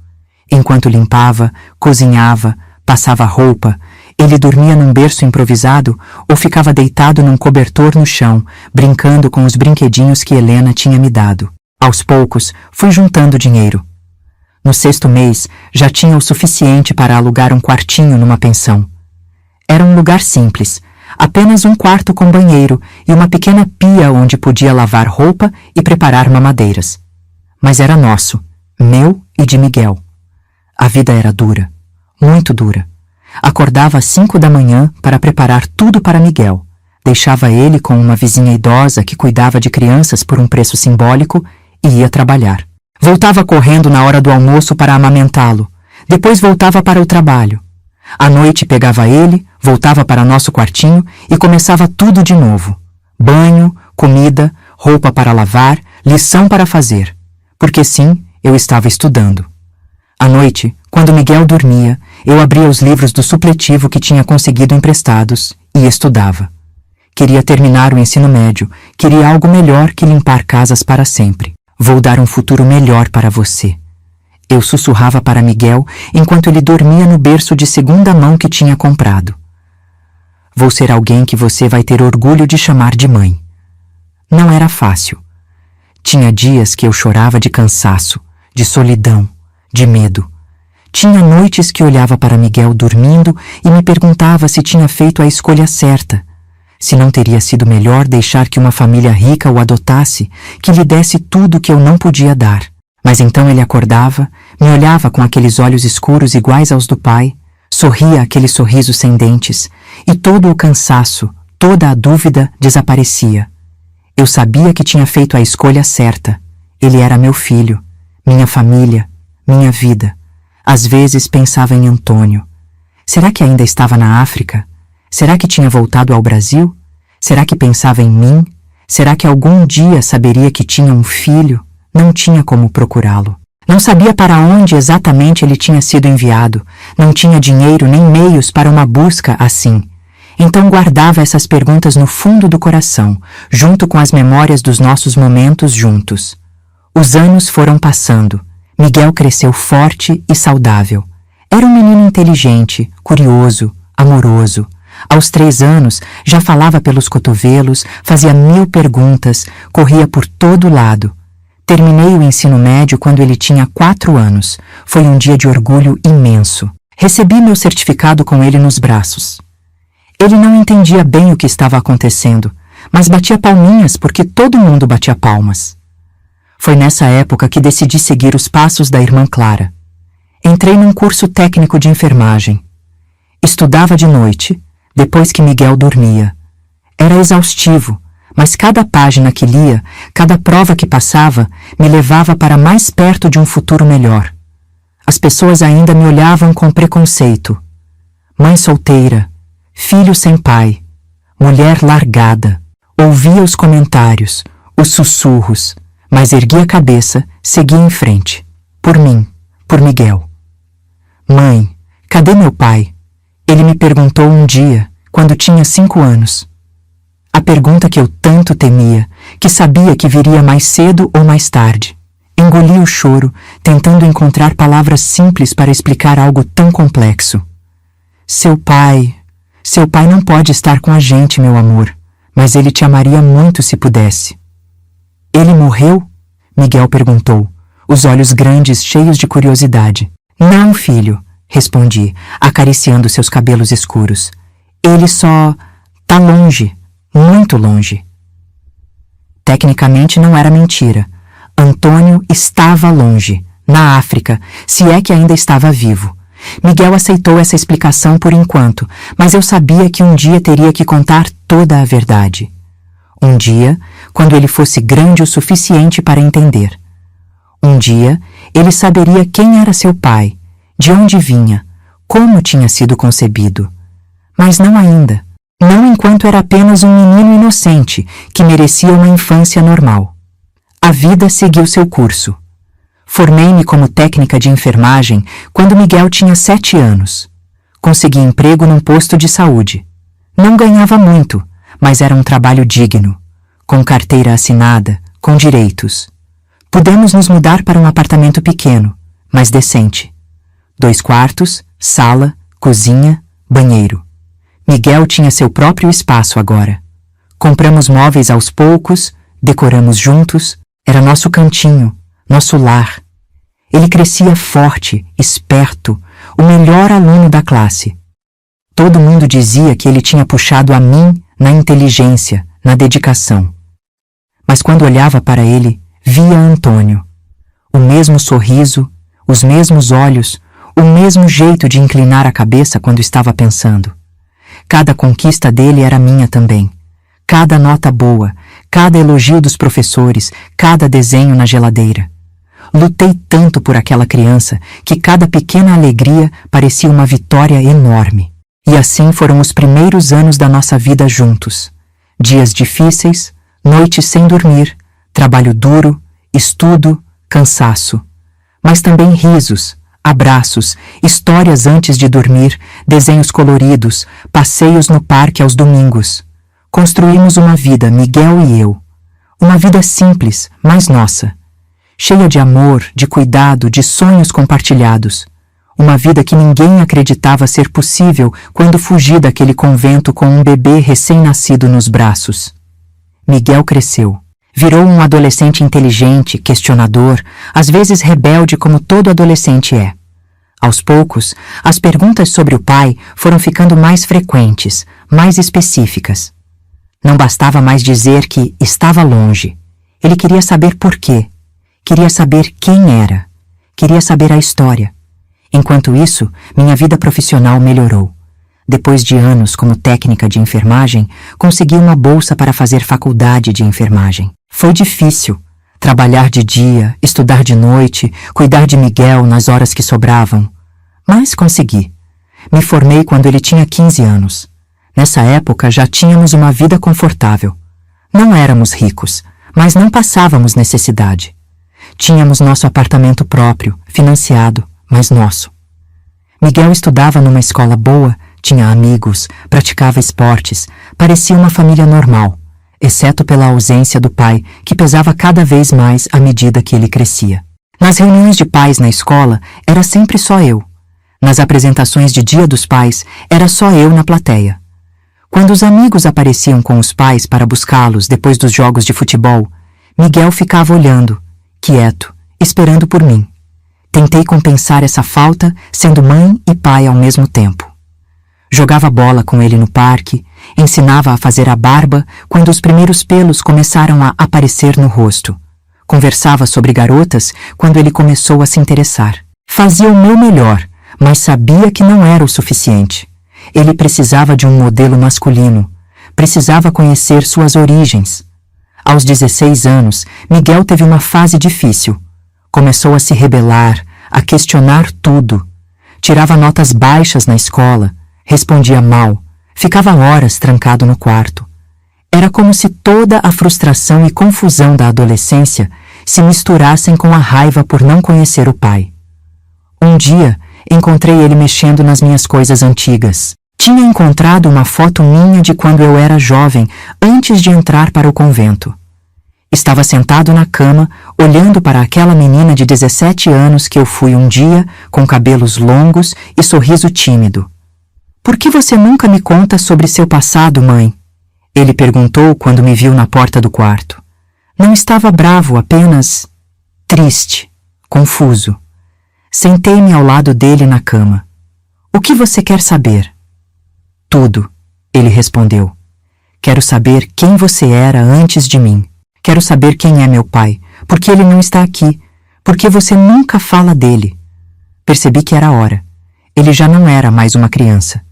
Enquanto limpava, cozinhava, passava roupa, ele dormia num berço improvisado ou ficava deitado num cobertor no chão, brincando com os brinquedinhos que Helena tinha me dado. Aos poucos, fui juntando dinheiro. No 6º mês, já tinha o suficiente para alugar um quartinho numa pensão. Era um lugar simples, apenas um quarto com banheiro e uma pequena pia onde podia lavar roupa e preparar mamadeiras. Mas era nosso, meu e de Miguel. A vida era dura, muito dura. Acordava às 5 da manhã para preparar tudo para Miguel. deixava ele com uma vizinha idosa que cuidava de crianças por um preço simbólico e ia trabalhar. Voltava correndo na hora do almoço para amamentá-lo. Depois voltava para o trabalho. À noite pegava ele, voltava para nosso quartinho e começava tudo de novo. Banho, comida, roupa para lavar, lição para fazer. Porque sim, eu estava estudando. À noite, quando Miguel dormia, eu abria os livros do supletivo que tinha conseguido emprestados e estudava. Queria terminar o ensino médio, queria algo melhor que limpar casas para sempre. Vou dar um futuro melhor para você. Eu sussurrava para Miguel enquanto ele dormia no berço de segunda mão que tinha comprado. Vou ser alguém que você vai ter orgulho de chamar de mãe. Não era fácil. Tinha dias que eu chorava de cansaço, de solidão, de medo. Tinha noites que olhava para Miguel dormindo e me perguntava se tinha feito a escolha certa, se não teria sido melhor deixar que uma família rica o adotasse, que lhe desse tudo que eu não podia dar. Mas então ele acordava, me olhava com aqueles olhos escuros iguais aos do pai, sorria aquele sorriso sem dentes, e todo o cansaço, toda a dúvida desaparecia. Eu sabia que tinha feito a escolha certa. Ele era meu filho, minha família, minha vida. Às vezes pensava em Antônio. Será que ainda estava na África? Será que tinha voltado ao Brasil? Será que pensava em mim? Será que algum dia saberia que tinha um filho? Não tinha como procurá-lo. Não sabia para onde exatamente ele tinha sido enviado. Não tinha dinheiro nem meios para uma busca assim. Então guardava essas perguntas no fundo do coração, junto com as memórias dos nossos momentos juntos. Os anos foram passando. Miguel cresceu forte e saudável. Era um menino inteligente, curioso, amoroso. Aos 3 anos, já falava pelos cotovelos, fazia 1000 perguntas, corria por todo lado. Terminei o ensino médio quando ele tinha 4 anos. Foi um dia de orgulho imenso. Recebi meu certificado com ele nos braços. Ele não entendia bem o que estava acontecendo, mas batia palminhas porque todo mundo batia palmas. Foi nessa época que decidi seguir os passos da irmã Clara. Entrei num curso técnico de enfermagem. Estudava de noite, depois que Miguel dormia. Era exaustivo, mas cada página que lia, cada prova que passava, me levava para mais perto de um futuro melhor. As pessoas ainda me olhavam com preconceito. Mãe solteira, filho sem pai, mulher largada. Ouvia os comentários, os sussurros, mas ergui a cabeça, segui em frente. Por mim, por Miguel. Mãe, cadê meu pai? Ele me perguntou um dia, quando tinha 5 anos. A pergunta que eu tanto temia, que sabia que viria mais cedo ou mais tarde. Engoli o choro, tentando encontrar palavras simples para explicar algo tão complexo. Seu pai não pode estar com a gente, meu amor, mas ele te amaria muito se pudesse. Ele morreu? Miguel perguntou, os olhos grandes cheios de curiosidade. Não, filho, respondi, acariciando seus cabelos escuros. Ele só tá longe, muito longe. Tecnicamente não era mentira. Antônio estava longe, na África, se é que ainda estava vivo. Miguel aceitou essa explicação por enquanto, mas eu sabia que um dia teria que contar toda a verdade. Um dia, quando ele fosse grande o suficiente para entender. Um dia, ele saberia quem era seu pai, de onde vinha, como tinha sido concebido. Mas não ainda. Não enquanto era apenas um menino inocente, que merecia uma infância normal. A vida seguiu seu curso. Formei-me como técnica de enfermagem quando Miguel tinha 7 anos. Consegui emprego num posto de saúde. Não ganhava muito, mas era um trabalho digno, com carteira assinada, com direitos. Pudemos nos mudar para um apartamento pequeno, mas decente. 2 quartos, sala, cozinha, banheiro. Miguel tinha seu próprio espaço agora. Compramos móveis aos poucos, decoramos juntos, era nosso cantinho, nosso lar. Ele crescia forte, esperto, o melhor aluno da classe. Todo mundo dizia que ele tinha puxado a mim na inteligência, na dedicação. Mas quando olhava para ele, via Antônio. O mesmo sorriso, os mesmos olhos, o mesmo jeito de inclinar a cabeça quando estava pensando. Cada conquista dele era minha também. cada nota boa, cada elogio dos professores, cada desenho na geladeira. Lutei tanto por aquela criança que cada pequena alegria parecia uma vitória enorme. E assim foram os primeiros anos da nossa vida juntos. Dias difíceis, noites sem dormir, trabalho duro, estudo, cansaço. Mas também risos, abraços, histórias antes de dormir, desenhos coloridos, passeios no parque aos domingos. Construímos uma vida, Miguel e eu. Uma vida simples, mas nossa. Cheia de amor, de cuidado, de sonhos compartilhados. Uma vida que ninguém acreditava ser possível quando fugi daquele convento com um bebê recém-nascido nos braços. Miguel cresceu. Virou um adolescente inteligente, questionador, às vezes rebelde como todo adolescente é. Aos poucos, as perguntas sobre o pai foram ficando mais frequentes, mais específicas. Não bastava mais dizer que estava longe. Ele queria saber por quê. Queria saber quem era. Queria saber a história. Enquanto isso, minha vida profissional melhorou. Depois de anos como técnica de enfermagem, consegui uma bolsa para fazer faculdade de enfermagem. Foi difícil. Trabalhar de dia, estudar de noite, cuidar de Miguel nas horas que sobravam. Mas consegui. Me formei quando ele tinha 15 anos. Nessa época já tínhamos uma vida confortável. Não éramos ricos, mas não passávamos necessidade. Tínhamos nosso apartamento próprio, financiado, mas nosso. Miguel estudava numa escola boa, tinha amigos, praticava esportes, parecia uma família normal, exceto pela ausência do pai, que pesava cada vez mais à medida que ele crescia. Nas reuniões de pais na escola, era sempre só eu. Nas apresentações de Dia dos Pais, era só eu na plateia. Quando os amigos apareciam com os pais para buscá-los depois dos jogos de futebol, Miguel ficava olhando, quieto, esperando por mim. Tentei compensar essa falta sendo mãe e pai ao mesmo tempo. Jogava bola com ele no parque, ensinava a fazer a barba quando os primeiros pelos começaram a aparecer no rosto. Conversava sobre garotas quando ele começou a se interessar. Fazia o meu melhor, mas sabia que não era o suficiente. Ele precisava de um modelo masculino, precisava conhecer suas origens. Aos 16 anos, Miguel teve uma fase difícil. Começou a se rebelar, a questionar tudo. Tirava notas baixas na escola, respondia mal, ficava horas trancado no quarto. Era como se toda a frustração e confusão da adolescência se misturassem com a raiva por não conhecer o pai. Um dia, encontrei ele mexendo nas minhas coisas antigas. Tinha encontrado uma foto minha de quando eu era jovem, antes de entrar para o convento. Estava sentado na cama, olhando para aquela menina de 17 anos que eu fui um dia, com cabelos longos e sorriso tímido. "Por que você nunca me conta sobre seu passado, mãe?" Ele perguntou quando me viu na porta do quarto. Não estava bravo, apenas triste, confuso. Sentei-me ao lado dele na cama. "O que você quer saber?" "Tudo", ele respondeu. "Quero saber quem você era antes de mim. Quero saber quem é meu pai, porque ele não está aqui, porque você nunca fala dele." Percebi que era a hora. Ele já não era mais uma criança.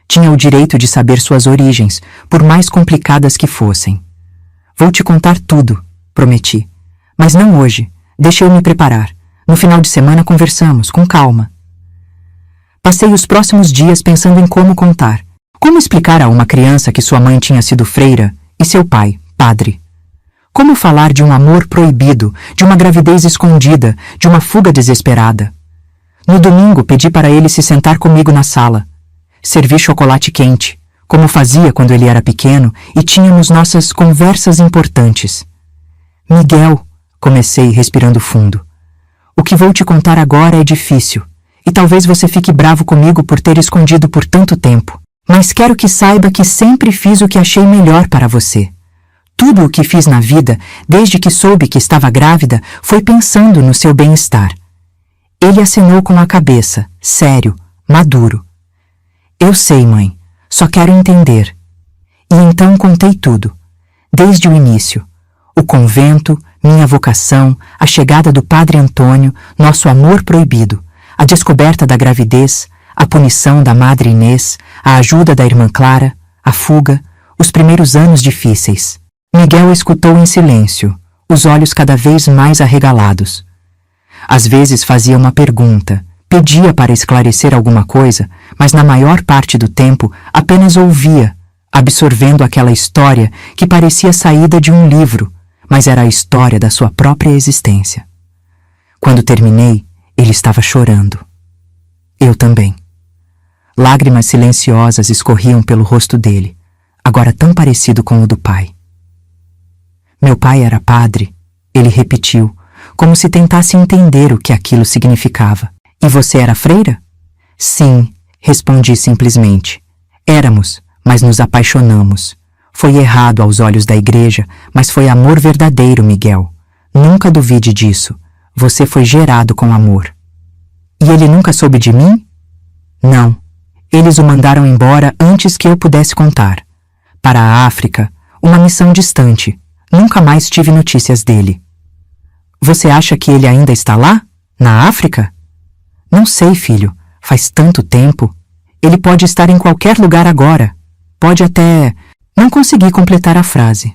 Tinha o direito de saber suas origens, por mais complicadas que fossem. "Vou te contar tudo", prometi. "Mas não hoje. Deixa eu me preparar. No final de semana conversamos, com calma." Passei os próximos dias pensando em como contar. Como explicar a uma criança que sua mãe tinha sido freira e seu pai, padre? Como falar de um amor proibido, de uma gravidez escondida, de uma fuga desesperada? No domingo, pedi para ele se sentar comigo na sala. Servi chocolate quente, como fazia quando ele era pequeno, e tínhamos nossas conversas importantes. "Miguel", comecei respirando fundo, "o que vou te contar agora é difícil, e talvez você fique bravo comigo por ter escondido por tanto tempo. Mas quero que saiba que sempre fiz o que achei melhor para você. Tudo o que fiz na vida, desde que soube que estava grávida, foi pensando no seu bem-estar." Ele acenou com a cabeça, sério, maduro. "Eu sei, mãe. Só quero entender." E então contei tudo. Desde o início. O convento, minha vocação, a chegada do padre Antônio, nosso amor proibido, a descoberta da gravidez, a punição da madre Inês, a ajuda da irmã Clara, a fuga, Os primeiros anos difíceis. Miguel escutou em silêncio, os olhos cada vez mais arregalados. Às vezes fazia uma pergunta, pedia para esclarecer alguma coisa, mas na maior parte do tempo apenas ouvia, absorvendo aquela história que parecia saída de um livro, mas era a história da sua própria existência. Quando terminei, ele estava chorando. Eu também. Lágrimas silenciosas escorriam pelo rosto dele, agora tão parecido com o do pai. Meu pai era padre, ele repetiu, como se tentasse entender o que aquilo significava. E você era freira? Sim, respondi simplesmente. Éramos, mas nos apaixonamos. Foi errado aos olhos da igreja, mas foi amor verdadeiro, Miguel. Nunca duvide disso. Você foi gerado com amor. E ele nunca soube de mim? Não. Eles o mandaram embora antes que eu pudesse contar. Para a África, uma missão distante. Nunca mais tive notícias dele. Você acha que ele ainda está lá? Na África? Não sei, filho. Faz tanto tempo. Ele pode estar em qualquer lugar agora. Pode até... Não consegui completar a frase.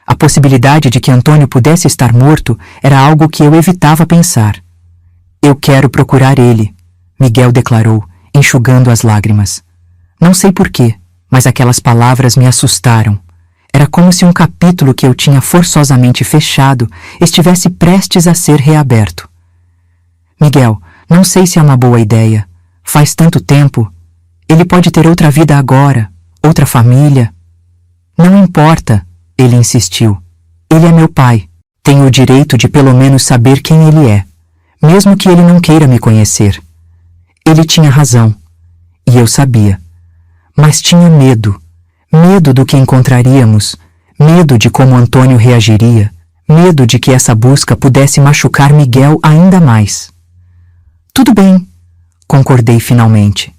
A possibilidade de que Antônio pudesse estar morto era algo que eu evitava pensar. Eu quero procurar ele, Miguel declarou, enxugando as lágrimas. Não sei porquê, mas aquelas palavras me assustaram. Era como se um capítulo que eu tinha forçosamente fechado estivesse prestes a ser reaberto. Miguel, não sei se é uma boa ideia. Faz tanto tempo. Ele pode ter outra vida agora, outra família. Não importa, ele insistiu. Ele é meu pai. Tenho o direito de pelo menos saber quem ele é, mesmo que ele não queira me conhecer. Ele tinha razão, e eu sabia. Mas tinha medo. Medo do que encontraríamos, medo de como Antônio reagiria, medo de que essa busca pudesse machucar Miguel ainda mais. Tudo bem, concordei finalmente.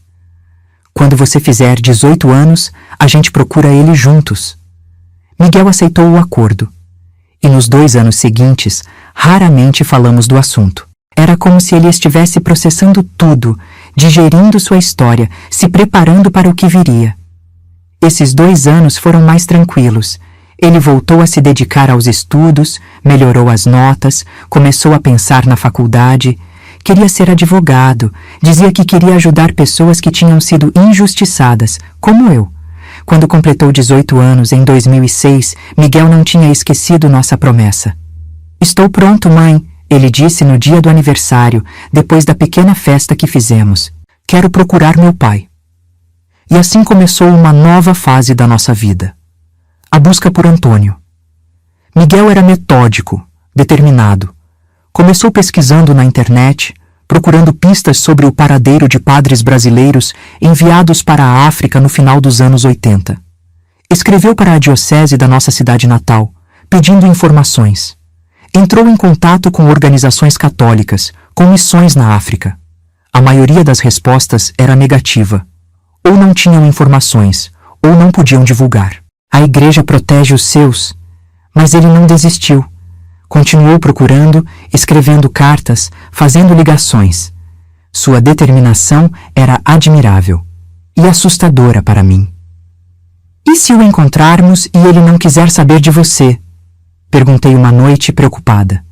Quando você fizer 18 anos, a gente procura ele juntos. Miguel aceitou o acordo. E nos 2 anos seguintes, raramente falamos do assunto. Era como se ele estivesse processando tudo, digerindo sua história, se preparando para o que viria. Esses 2 anos foram mais tranquilos. Ele voltou a se dedicar aos estudos, melhorou as notas, começou a pensar na faculdade. Queria ser advogado, dizia que queria ajudar pessoas que tinham sido injustiçadas, como eu. Quando completou 18 anos, em 2006, Miguel não tinha esquecido nossa promessa. Estou pronto, mãe, ele disse no dia do aniversário, depois da pequena festa que fizemos. Quero procurar meu pai. E assim começou uma nova fase da nossa vida. A busca por Antônio. Miguel era metódico, determinado. Começou pesquisando na internet, procurando pistas sobre o paradeiro de padres brasileiros enviados para a África no final dos anos 80. Escreveu para a diocese da nossa cidade natal, pedindo informações. Entrou em contato com organizações católicas, com missões na África. A maioria das respostas era negativa. Ou não tinham informações, ou não podiam divulgar. A igreja protege os seus, mas ele não desistiu. Continuou procurando, escrevendo cartas, fazendo ligações. Sua determinação era admirável e assustadora para mim. E se o encontrarmos e ele não quiser saber de você? Perguntei uma noite preocupada.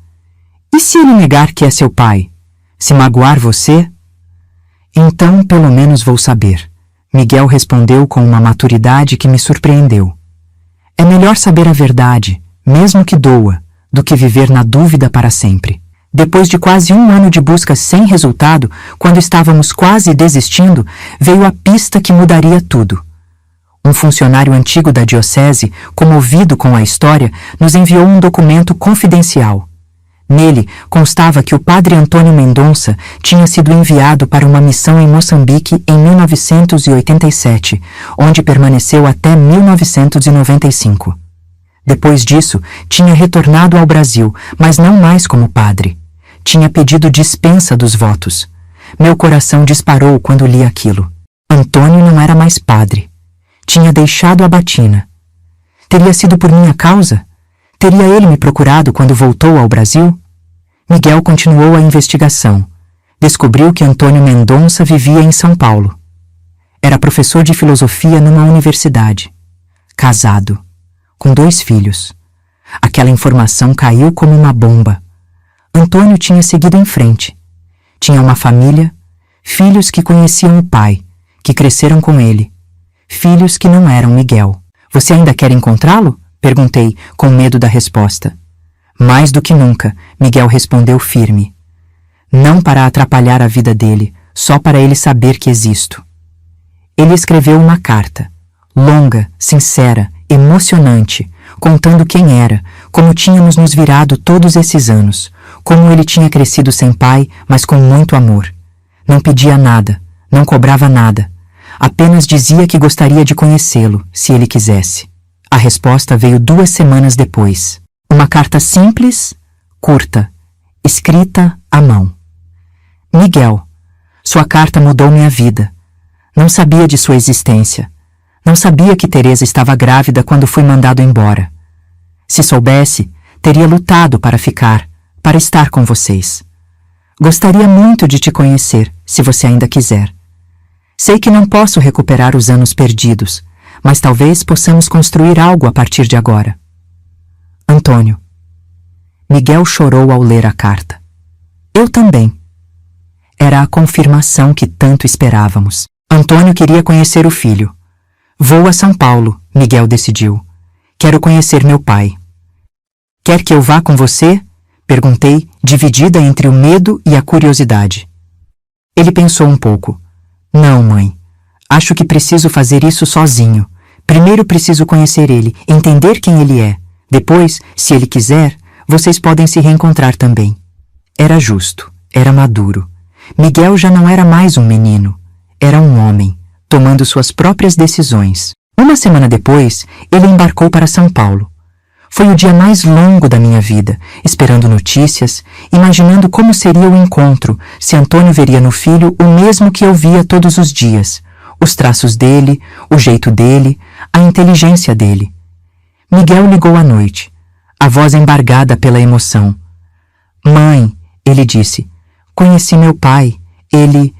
E se ele negar que é seu pai? Se magoar você? Então, pelo menos vou saber. Miguel respondeu com uma maturidade que me surpreendeu. É melhor saber a verdade, mesmo que doa, do que viver na dúvida para sempre. Depois de quase 1 ano de busca sem resultado, quando estávamos quase desistindo, veio a pista que mudaria tudo. Um funcionário antigo da diocese, comovido com a história, nos enviou um documento confidencial. Nele constava que o padre Antônio Mendonça tinha sido enviado para uma missão em Moçambique em 1987, onde permaneceu até 1995. Depois disso, tinha retornado ao Brasil, mas não mais como padre. Tinha pedido dispensa dos votos. Meu coração disparou quando li aquilo. Antônio não era mais padre. Tinha deixado a batina. Teria sido por minha causa? Teria ele me procurado quando voltou ao Brasil? Miguel continuou a investigação. Descobriu que Antônio Mendonça vivia em São Paulo. Era professor de filosofia numa universidade. casado, com 2 filhos. Aquela informação caiu como uma bomba. Antônio tinha seguido em frente. Tinha uma família, filhos que conheciam o pai, que cresceram com ele. Filhos que não eram Miguel. Você ainda quer encontrá-lo? Perguntei, com medo da resposta. Mais do que nunca, Miguel respondeu firme. Não para atrapalhar a vida dele, só para ele saber que existo. Ele escreveu uma carta, longa, sincera, emocionante, contando quem era, como tínhamos nos virado todos esses anos, como ele tinha crescido sem pai, mas com muito amor. Não pedia nada, não cobrava nada, apenas dizia que gostaria de conhecê-lo, se ele quisesse. A resposta veio 2 semanas depois. Uma carta simples, curta, escrita à mão. Miguel, sua carta mudou minha vida. Não sabia de sua existência. Não sabia que Teresa estava grávida quando fui mandado embora. Se soubesse, teria lutado para ficar, para estar com vocês. Gostaria muito de te conhecer, se você ainda quiser. Sei que não posso recuperar os anos perdidos, mas talvez possamos construir algo a partir de agora. Antônio. Miguel chorou ao ler a carta. Eu também. Era a confirmação que tanto esperávamos. Antônio queria conhecer o filho. Vou a São Paulo, Miguel decidiu. Quero conhecer meu pai. Quer que eu vá com você? Perguntei, dividida entre o medo e a curiosidade. Ele pensou um pouco. Não, mãe. Acho que preciso fazer isso sozinho. Primeiro preciso conhecer ele, entender quem ele é. Depois, se ele quiser, vocês podem se reencontrar também. Era justo, era maduro. Miguel já não era mais um menino. Era um homem, tomando suas próprias decisões. 1 semana depois, ele embarcou para São Paulo. Foi o dia mais longo da minha vida, esperando notícias, imaginando como seria o encontro, se Antônio veria no filho o mesmo que eu via todos os dias, os traços dele, o jeito dele, a inteligência dele. Miguel ligou à noite, a voz embargada pela emoção. Mãe, ele disse, conheci meu pai, ele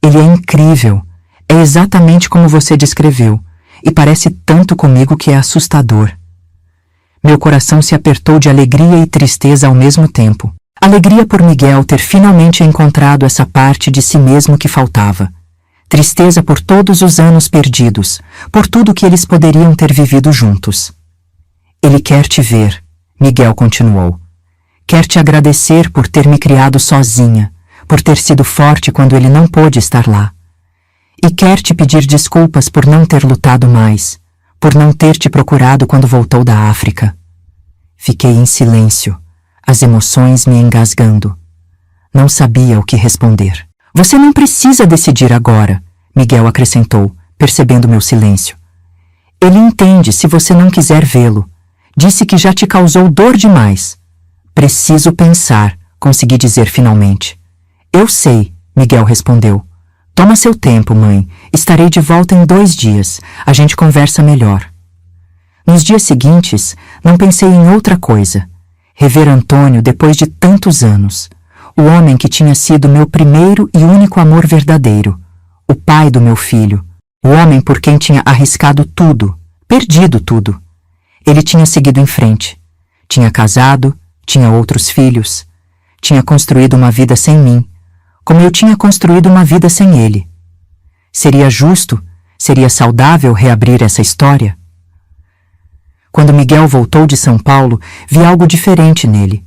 é incrível, é exatamente como você descreveu, e parece tanto comigo que é assustador. Meu coração se apertou de alegria e tristeza ao mesmo tempo. Alegria por Miguel ter finalmente encontrado essa parte de si mesmo que faltava. Tristeza por todos os anos perdidos, por tudo que eles poderiam ter vivido juntos. Ele quer te ver, Miguel continuou. Quer te agradecer por ter me criado sozinha, por ter sido forte quando ele não pôde estar lá. E quer te pedir desculpas por não ter lutado mais, por não ter te procurado quando voltou da África. Fiquei em silêncio, as emoções me engasgando. Não sabia o que responder. Você não precisa decidir agora, Miguel acrescentou, percebendo meu silêncio. Ele entende se você não quiser vê-lo. Disse que já te causou dor demais. Preciso pensar, consegui dizer finalmente. Eu sei, Miguel respondeu. Toma seu tempo, mãe. Estarei de volta em 2 dias. A gente conversa melhor. Nos dias seguintes, não pensei em outra coisa. Rever Antônio depois de tantos anos. O homem que tinha sido meu primeiro e único amor verdadeiro. O pai do meu filho. O homem por quem tinha arriscado tudo. Perdido tudo. Ele tinha seguido em frente. Tinha casado, tinha outros filhos. Tinha construído uma vida sem mim, como eu tinha construído uma vida sem ele. Seria justo, seria saudável reabrir essa história? Quando Miguel voltou de São Paulo, vi algo diferente nele.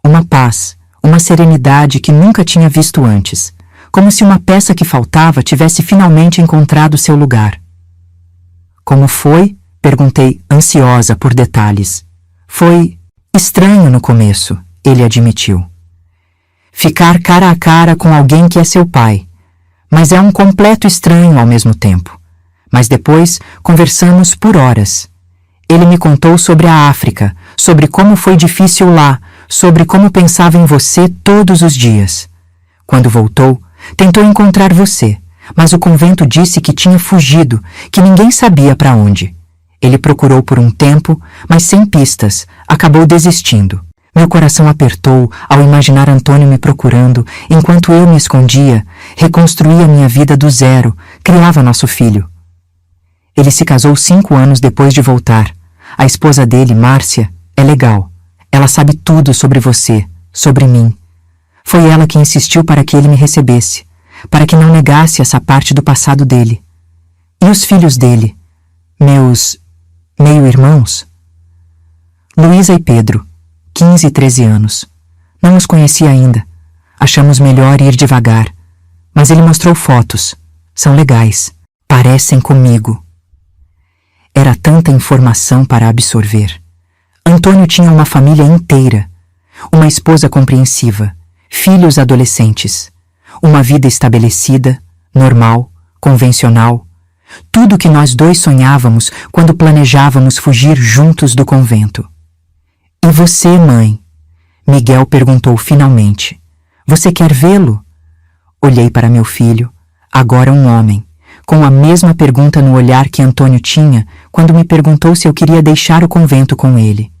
Uma paz, uma serenidade que nunca tinha visto antes, como se uma peça que faltava tivesse finalmente encontrado seu lugar. Como foi? Perguntei, ansiosa por detalhes. Foi estranho no começo, ele admitiu. Ficar cara a cara com alguém que é seu pai, mas é um completo estranho ao mesmo tempo. Mas depois conversamos por horas. Ele me contou sobre a África, sobre como foi difícil lá, sobre como pensava em você todos os dias. Quando voltou, tentou encontrar você, mas o convento disse que tinha fugido, que ninguém sabia para onde. Ele procurou por um tempo, mas sem pistas, acabou desistindo. Meu coração apertou ao imaginar Antônio me procurando, enquanto eu me escondia, reconstruía minha vida do zero, criava nosso filho. Ele se casou 5 anos depois de voltar. A esposa dele, Márcia, é legal. Ela sabe tudo sobre você, sobre mim. Foi ela que insistiu para que ele me recebesse, para que não negasse essa parte do passado dele. E os filhos dele? Meus meio-irmãos? Luísa e Pedro, 15 e 13 anos. Não os conhecia ainda. Achamos melhor ir devagar. Mas ele mostrou fotos. São legais. Parecem comigo. Era tanta informação para absorver. Antônio tinha uma família inteira. Uma esposa compreensiva. Filhos adolescentes. Uma vida estabelecida, normal, convencional. Tudo o que nós dois sonhávamos quando planejávamos fugir juntos do convento. E você, mãe? Miguel perguntou finalmente. Você quer vê-lo? Olhei para meu filho, agora um homem, com a mesma pergunta no olhar que Antônio tinha quando me perguntou se eu queria deixar o convento com ele.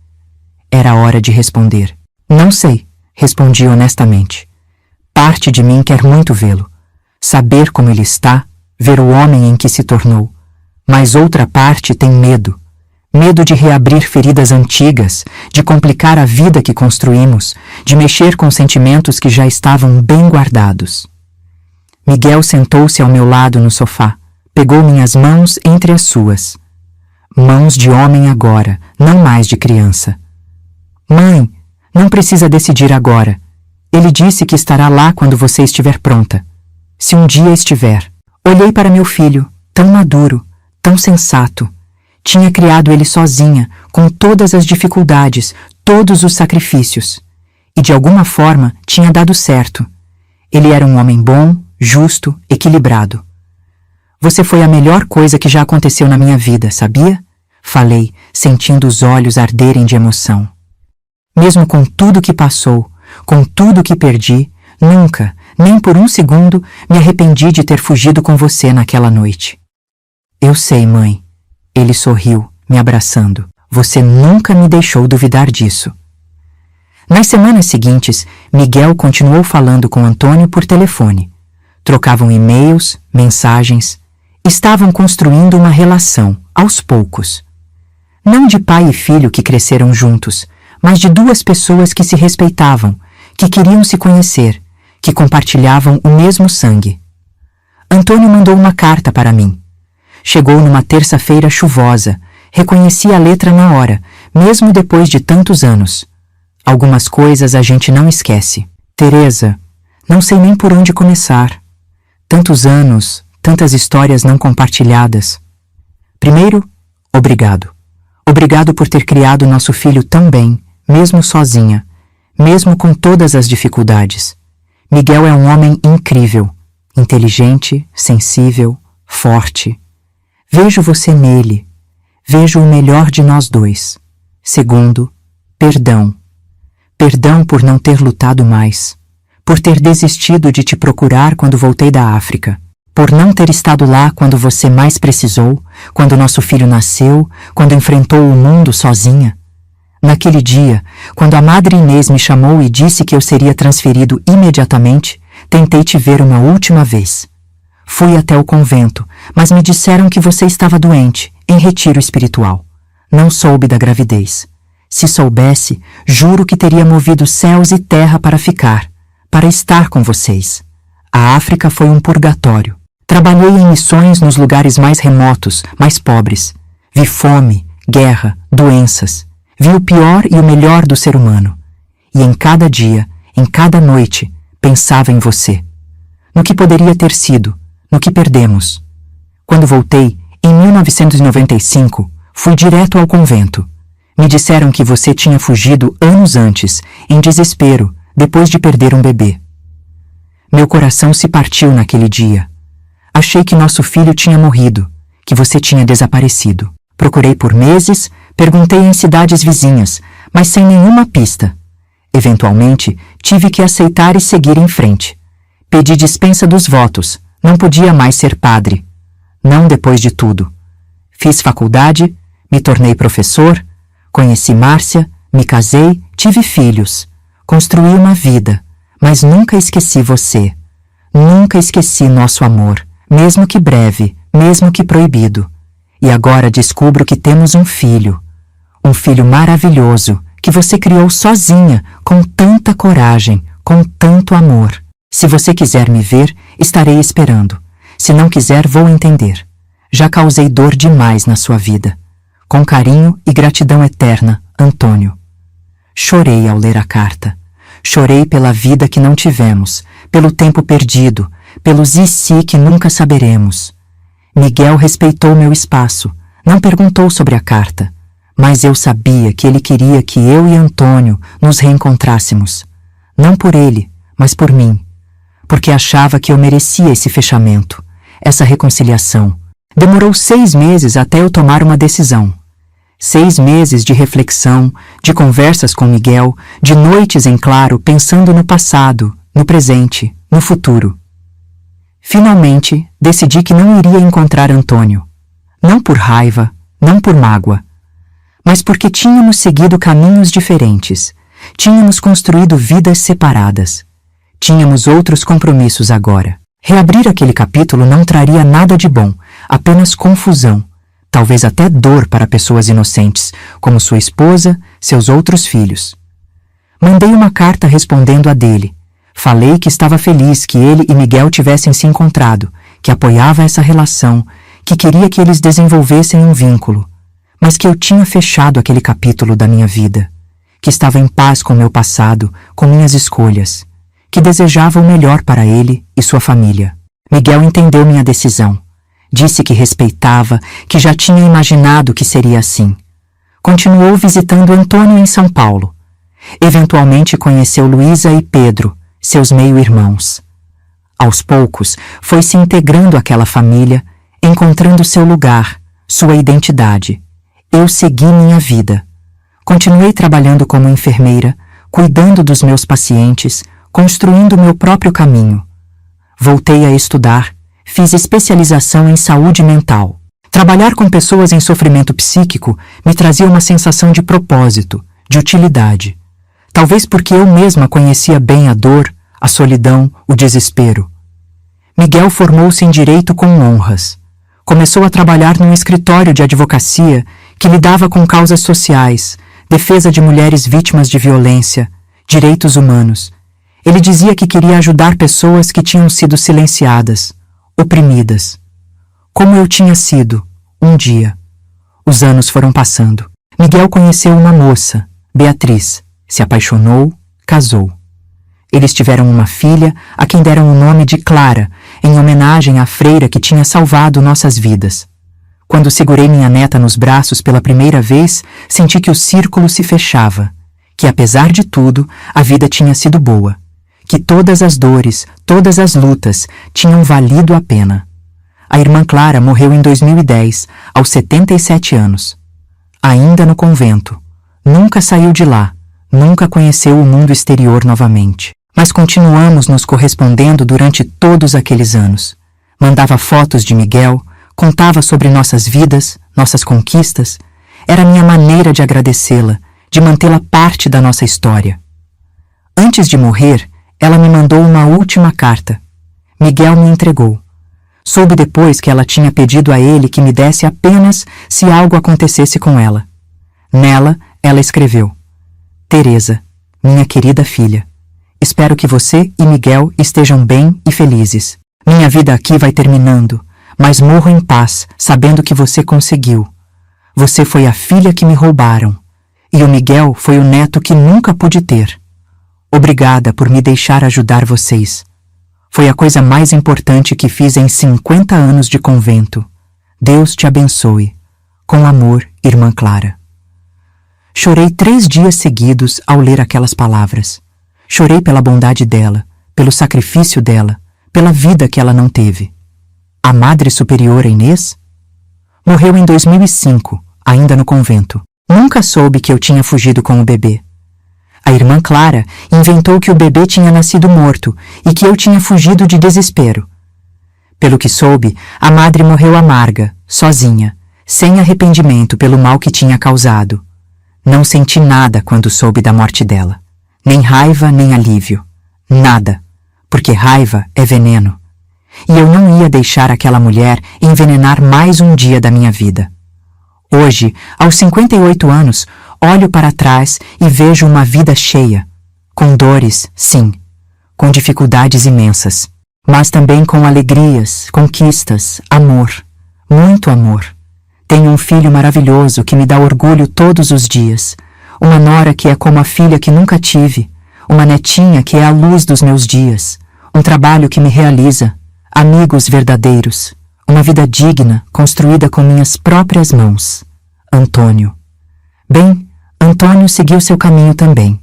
Era hora de responder. Não sei, respondi honestamente. Parte de mim quer muito vê-lo, saber como ele está, ver o homem em que se tornou. Mas outra parte tem medo. Medo de reabrir feridas antigas, de complicar a vida que construímos, de mexer com sentimentos que já estavam bem guardados. Miguel sentou-se ao meu lado no sofá, pegou minhas mãos entre as suas. Mãos de homem agora, não mais de criança. Mãe, não precisa decidir agora. Ele disse que estará lá quando você estiver pronta. Se um dia estiver. Olhei para meu filho, tão maduro, tão sensato. Tinha criado ele sozinha, com todas as dificuldades, todos os sacrifícios. E de alguma forma tinha dado certo. Ele era um homem bom, justo, equilibrado. Você foi a melhor coisa que já aconteceu na minha vida, sabia? Falei, sentindo os olhos arderem de emoção. Mesmo com tudo que passou, com tudo que perdi, nunca, nem por um segundo, me arrependi de ter fugido com você naquela noite. Eu sei, mãe. Ele sorriu, me abraçando. Você nunca me deixou duvidar disso. Nas semanas seguintes, Miguel continuou falando com Antônio por telefone. Trocavam e-mails, mensagens. Estavam construindo uma relação, aos poucos. Não de pai e filho que cresceram juntos, mas de duas pessoas que se respeitavam, que queriam se conhecer, que compartilhavam o mesmo sangue. Antônio mandou uma carta para mim. Chegou numa terça-feira chuvosa. Reconheci a letra na hora, mesmo depois de tantos anos. Algumas coisas a gente não esquece. Teresa, não sei nem por onde começar. Tantos anos, tantas histórias não compartilhadas. Primeiro, obrigado. Obrigado por ter criado nosso filho tão bem, mesmo sozinha, mesmo com todas as dificuldades. Miguel é um homem incrível, inteligente, sensível, forte. Vejo você nele. Vejo o melhor de nós dois. Segundo, perdão. Perdão por não ter lutado mais. Por ter desistido de te procurar quando voltei da África. Por não ter estado lá quando você mais precisou, quando nosso filho nasceu, quando enfrentou o mundo sozinha. Naquele dia, quando a Madre Inês me chamou e disse que eu seria transferido imediatamente, tentei te ver uma última vez. Fui até o convento, mas me disseram que você estava doente, em retiro espiritual. Não soube da gravidez. Se soubesse, juro que teria movido céus e terra para ficar, para estar com vocês. A África foi um purgatório. Trabalhei em missões nos lugares mais remotos, mais pobres. Vi fome, guerra, doenças. Vi o pior e o melhor do ser humano. E em cada dia, em cada noite, pensava em você. No que poderia ter sido, no que perdemos. Quando voltei, em 1995, fui direto ao convento. Me disseram que você tinha fugido anos antes, em desespero, depois de perder um bebê. Meu coração se partiu naquele dia. Achei que nosso filho tinha morrido, que você tinha desaparecido. Procurei por meses, perguntei em cidades vizinhas, mas sem nenhuma pista. Eventualmente, tive que aceitar e seguir em frente. Pedi dispensa dos votos. Não podia mais ser padre. Não depois de tudo. Fiz faculdade, me tornei professor, conheci Márcia, me casei, tive filhos. Construí uma vida, mas nunca esqueci você. Nunca esqueci nosso amor, mesmo que breve, mesmo que proibido. E agora descubro que temos um filho maravilhoso, que você criou sozinha, com tanta coragem, com tanto amor. Se você quiser me ver, estarei esperando. Se não quiser, vou entender. Já causei dor demais na sua vida. Com carinho e gratidão eterna, Antônio. Chorei ao ler a carta. Chorei pela vida que não tivemos, pelo tempo perdido, pelos e se que nunca saberemos. Miguel respeitou meu espaço, não perguntou sobre a carta, mas eu sabia que ele queria que eu e Antônio nos reencontrássemos. Não por ele, mas por mim. Porque achava que eu merecia esse fechamento, essa reconciliação. Demorou 6 meses até eu tomar uma decisão. 6 meses de reflexão, de conversas com Miguel, de noites em claro pensando no passado, no presente, no futuro. Finalmente, decidi que não iria encontrar Antônio. Não por raiva, não por mágoa, mas porque tínhamos seguido caminhos diferentes, tínhamos construído vidas separadas, tínhamos outros compromissos agora. Reabrir aquele capítulo não traria nada de bom, apenas confusão, talvez até dor para pessoas inocentes, como sua esposa, seus outros filhos. Mandei uma carta respondendo a dele. Falei que estava feliz que ele e Miguel tivessem se encontrado, que apoiava essa relação, que queria que eles desenvolvessem um vínculo, mas que eu tinha fechado aquele capítulo da minha vida, que estava em paz com meu passado, com minhas escolhas, que desejava o melhor para ele e sua família. Miguel entendeu minha decisão. Disse que respeitava, que já tinha imaginado que seria assim. Continuou visitando Antônio em São Paulo. Eventualmente conheceu Luísa e Pedro, seus meio-irmãos. Aos poucos, foi se integrando àquela família, encontrando seu lugar, sua identidade. Eu segui minha vida. Continuei trabalhando como enfermeira, cuidando dos meus pacientes, construindo meu próprio caminho. Voltei a estudar, fiz especialização em saúde mental. Trabalhar com pessoas em sofrimento psíquico me trazia uma sensação de propósito, de utilidade. Talvez porque eu mesma conhecia bem a dor, a solidão, o desespero. Miguel formou-se em direito com honras. Começou a trabalhar num escritório de advocacia que lidava com causas sociais, defesa de mulheres vítimas de violência, direitos humanos. Ele dizia que queria ajudar pessoas que tinham sido silenciadas, oprimidas. Como eu tinha sido, um dia. Os anos foram passando. Miguel conheceu uma moça, Beatriz, se apaixonou, casou. Eles tiveram uma filha, a quem deram o nome de Clara, em homenagem à freira que tinha salvado nossas vidas. Quando segurei minha neta nos braços pela primeira vez, senti que o círculo se fechava, que apesar de tudo, a vida tinha sido boa, que todas as dores, todas as lutas tinham valido a pena. A irmã Clara morreu em 2010, aos 77 anos. Ainda no convento. Nunca saiu de lá, nunca conheceu o mundo exterior novamente. Mas continuamos nos correspondendo durante todos aqueles anos. Mandava fotos de Miguel, contava sobre nossas vidas, nossas conquistas. Era minha maneira de agradecê-la, de mantê-la parte da nossa história. Antes de morrer, ela me mandou uma última carta. Miguel me entregou. Soube depois que ela tinha pedido a ele que me desse apenas se algo acontecesse com ela. Nela, ela escreveu: Teresa, minha querida filha, espero que você e Miguel estejam bem e felizes. Minha vida aqui vai terminando, mas morro em paz, sabendo que você conseguiu. Você foi a filha que me roubaram, e o Miguel foi o neto que nunca pude ter. Obrigada por me deixar ajudar vocês. Foi a coisa mais importante que fiz em 50 anos de convento. Deus te abençoe. Com amor, irmã Clara. Chorei 3 dias seguidos ao ler aquelas palavras. Chorei pela bondade dela, pelo sacrifício dela, pela vida que ela não teve. A Madre Superiora Inês? Morreu em 2005, ainda no convento. Nunca soube que eu tinha fugido com o bebê. A irmã Clara inventou que o bebê tinha nascido morto e que eu tinha fugido de desespero. Pelo que soube, a madre morreu amarga, sozinha, sem arrependimento pelo mal que tinha causado. Não senti nada quando soube da morte dela. Nem raiva, nem alívio. Nada. Porque raiva é veneno. e eu não ia deixar aquela mulher envenenar mais um dia da minha vida. Hoje, aos 58 anos, olho para trás e vejo uma vida cheia, com dores, sim, com dificuldades imensas, mas também com alegrias, conquistas, amor, muito amor. Tenho um filho maravilhoso que me dá orgulho todos os dias, uma nora que é como a filha que nunca tive, uma netinha que é a luz dos meus dias, um trabalho que me realiza, amigos verdadeiros, uma vida digna construída com minhas próprias mãos. Antônio. Bem, Antônio seguiu seu caminho também.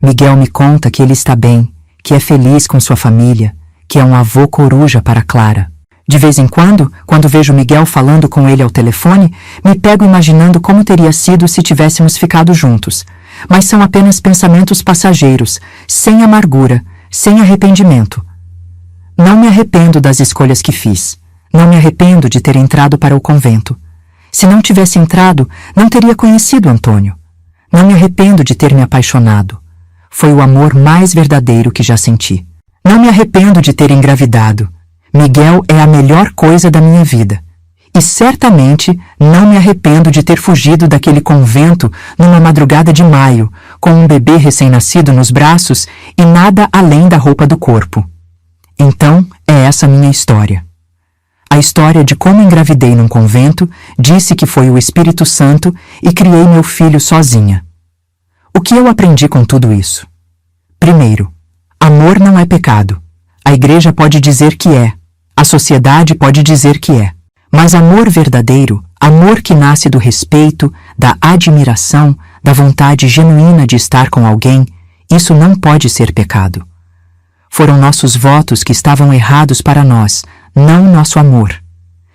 Miguel me conta que ele está bem, que é feliz com sua família, que é um avô coruja para Clara. De vez em quando vejo Miguel falando com ele ao telefone, me pego imaginando como teria sido se tivéssemos ficado juntos. Mas são apenas pensamentos passageiros, sem amargura, sem arrependimento. Não me arrependo das escolhas que fiz. Não me arrependo de ter entrado para o convento. Se não tivesse entrado, não teria conhecido Antônio. Não me arrependo de ter me apaixonado. Foi o amor mais verdadeiro que já senti. Não me arrependo de ter engravidado. Miguel é a melhor coisa da minha vida. E certamente não me arrependo de ter fugido daquele convento numa madrugada de maio, com um bebê recém-nascido nos braços e nada além da roupa do corpo. Então, é essa minha história. A história de como engravidei num convento, disse que foi o Espírito Santo e criei meu filho sozinha. O que eu aprendi com tudo isso? Primeiro, amor não é pecado. A igreja pode dizer que é. A sociedade pode dizer que é. Mas amor verdadeiro, amor que nasce do respeito, da admiração, da vontade genuína de estar com alguém, isso não pode ser pecado. Foram nossos votos que estavam errados para nós, não nosso amor.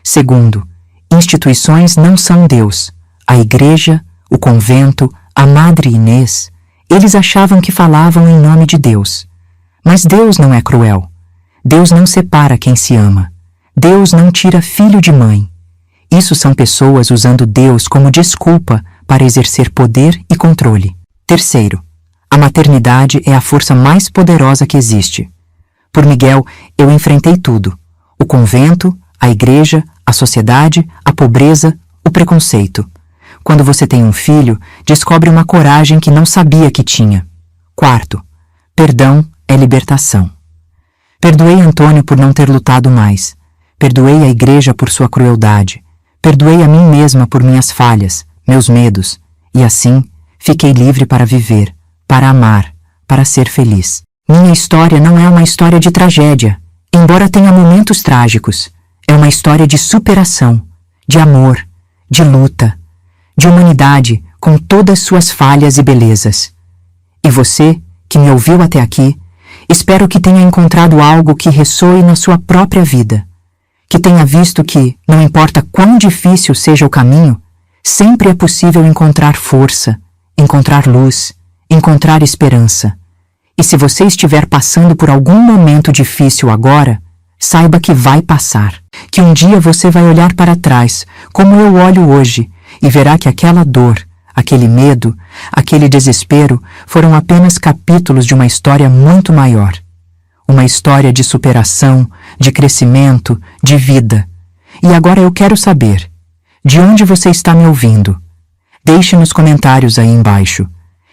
Segundo, instituições não são Deus. A igreja, o convento, a Madre Inês, eles achavam que falavam em nome de Deus. Mas Deus não é cruel. Deus não separa quem se ama. Deus não tira filho de mãe. Isso são pessoas usando Deus como desculpa para exercer poder e controle. Terceiro, a maternidade é a força mais poderosa que existe. Por Miguel, eu enfrentei tudo. O convento, a igreja, a sociedade, a pobreza, o preconceito. Quando você tem um filho, descobre uma coragem que não sabia que tinha. Quarto, perdão é libertação. Perdoei Antônio por não ter lutado mais. Perdoei a igreja por sua crueldade. Perdoei a mim mesma por minhas falhas, meus medos. E assim, fiquei livre para viver, para amar, para ser feliz. Minha história não é uma história de tragédia, embora tenha momentos trágicos. É uma história de superação, de amor, de luta, de humanidade com todas suas falhas e belezas. E você, que me ouviu até aqui, espero que tenha encontrado algo que ressoe na sua própria vida. Que tenha visto que, não importa quão difícil seja o caminho, sempre é possível encontrar força, encontrar luz, encontrar esperança. E se você estiver passando por algum momento difícil agora, saiba que vai passar. Que um dia você vai olhar para trás, como eu olho hoje, e verá que aquela dor, aquele medo, aquele desespero foram apenas capítulos de uma história muito maior. Uma história de superação, de crescimento, de vida. E agora eu quero saber, de onde você está me ouvindo? Deixe nos comentários aí embaixo.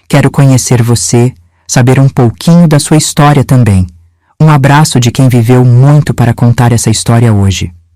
Quero conhecer você, saber um pouquinho da sua história também. Um abraço de quem viveu muito para contar essa história hoje.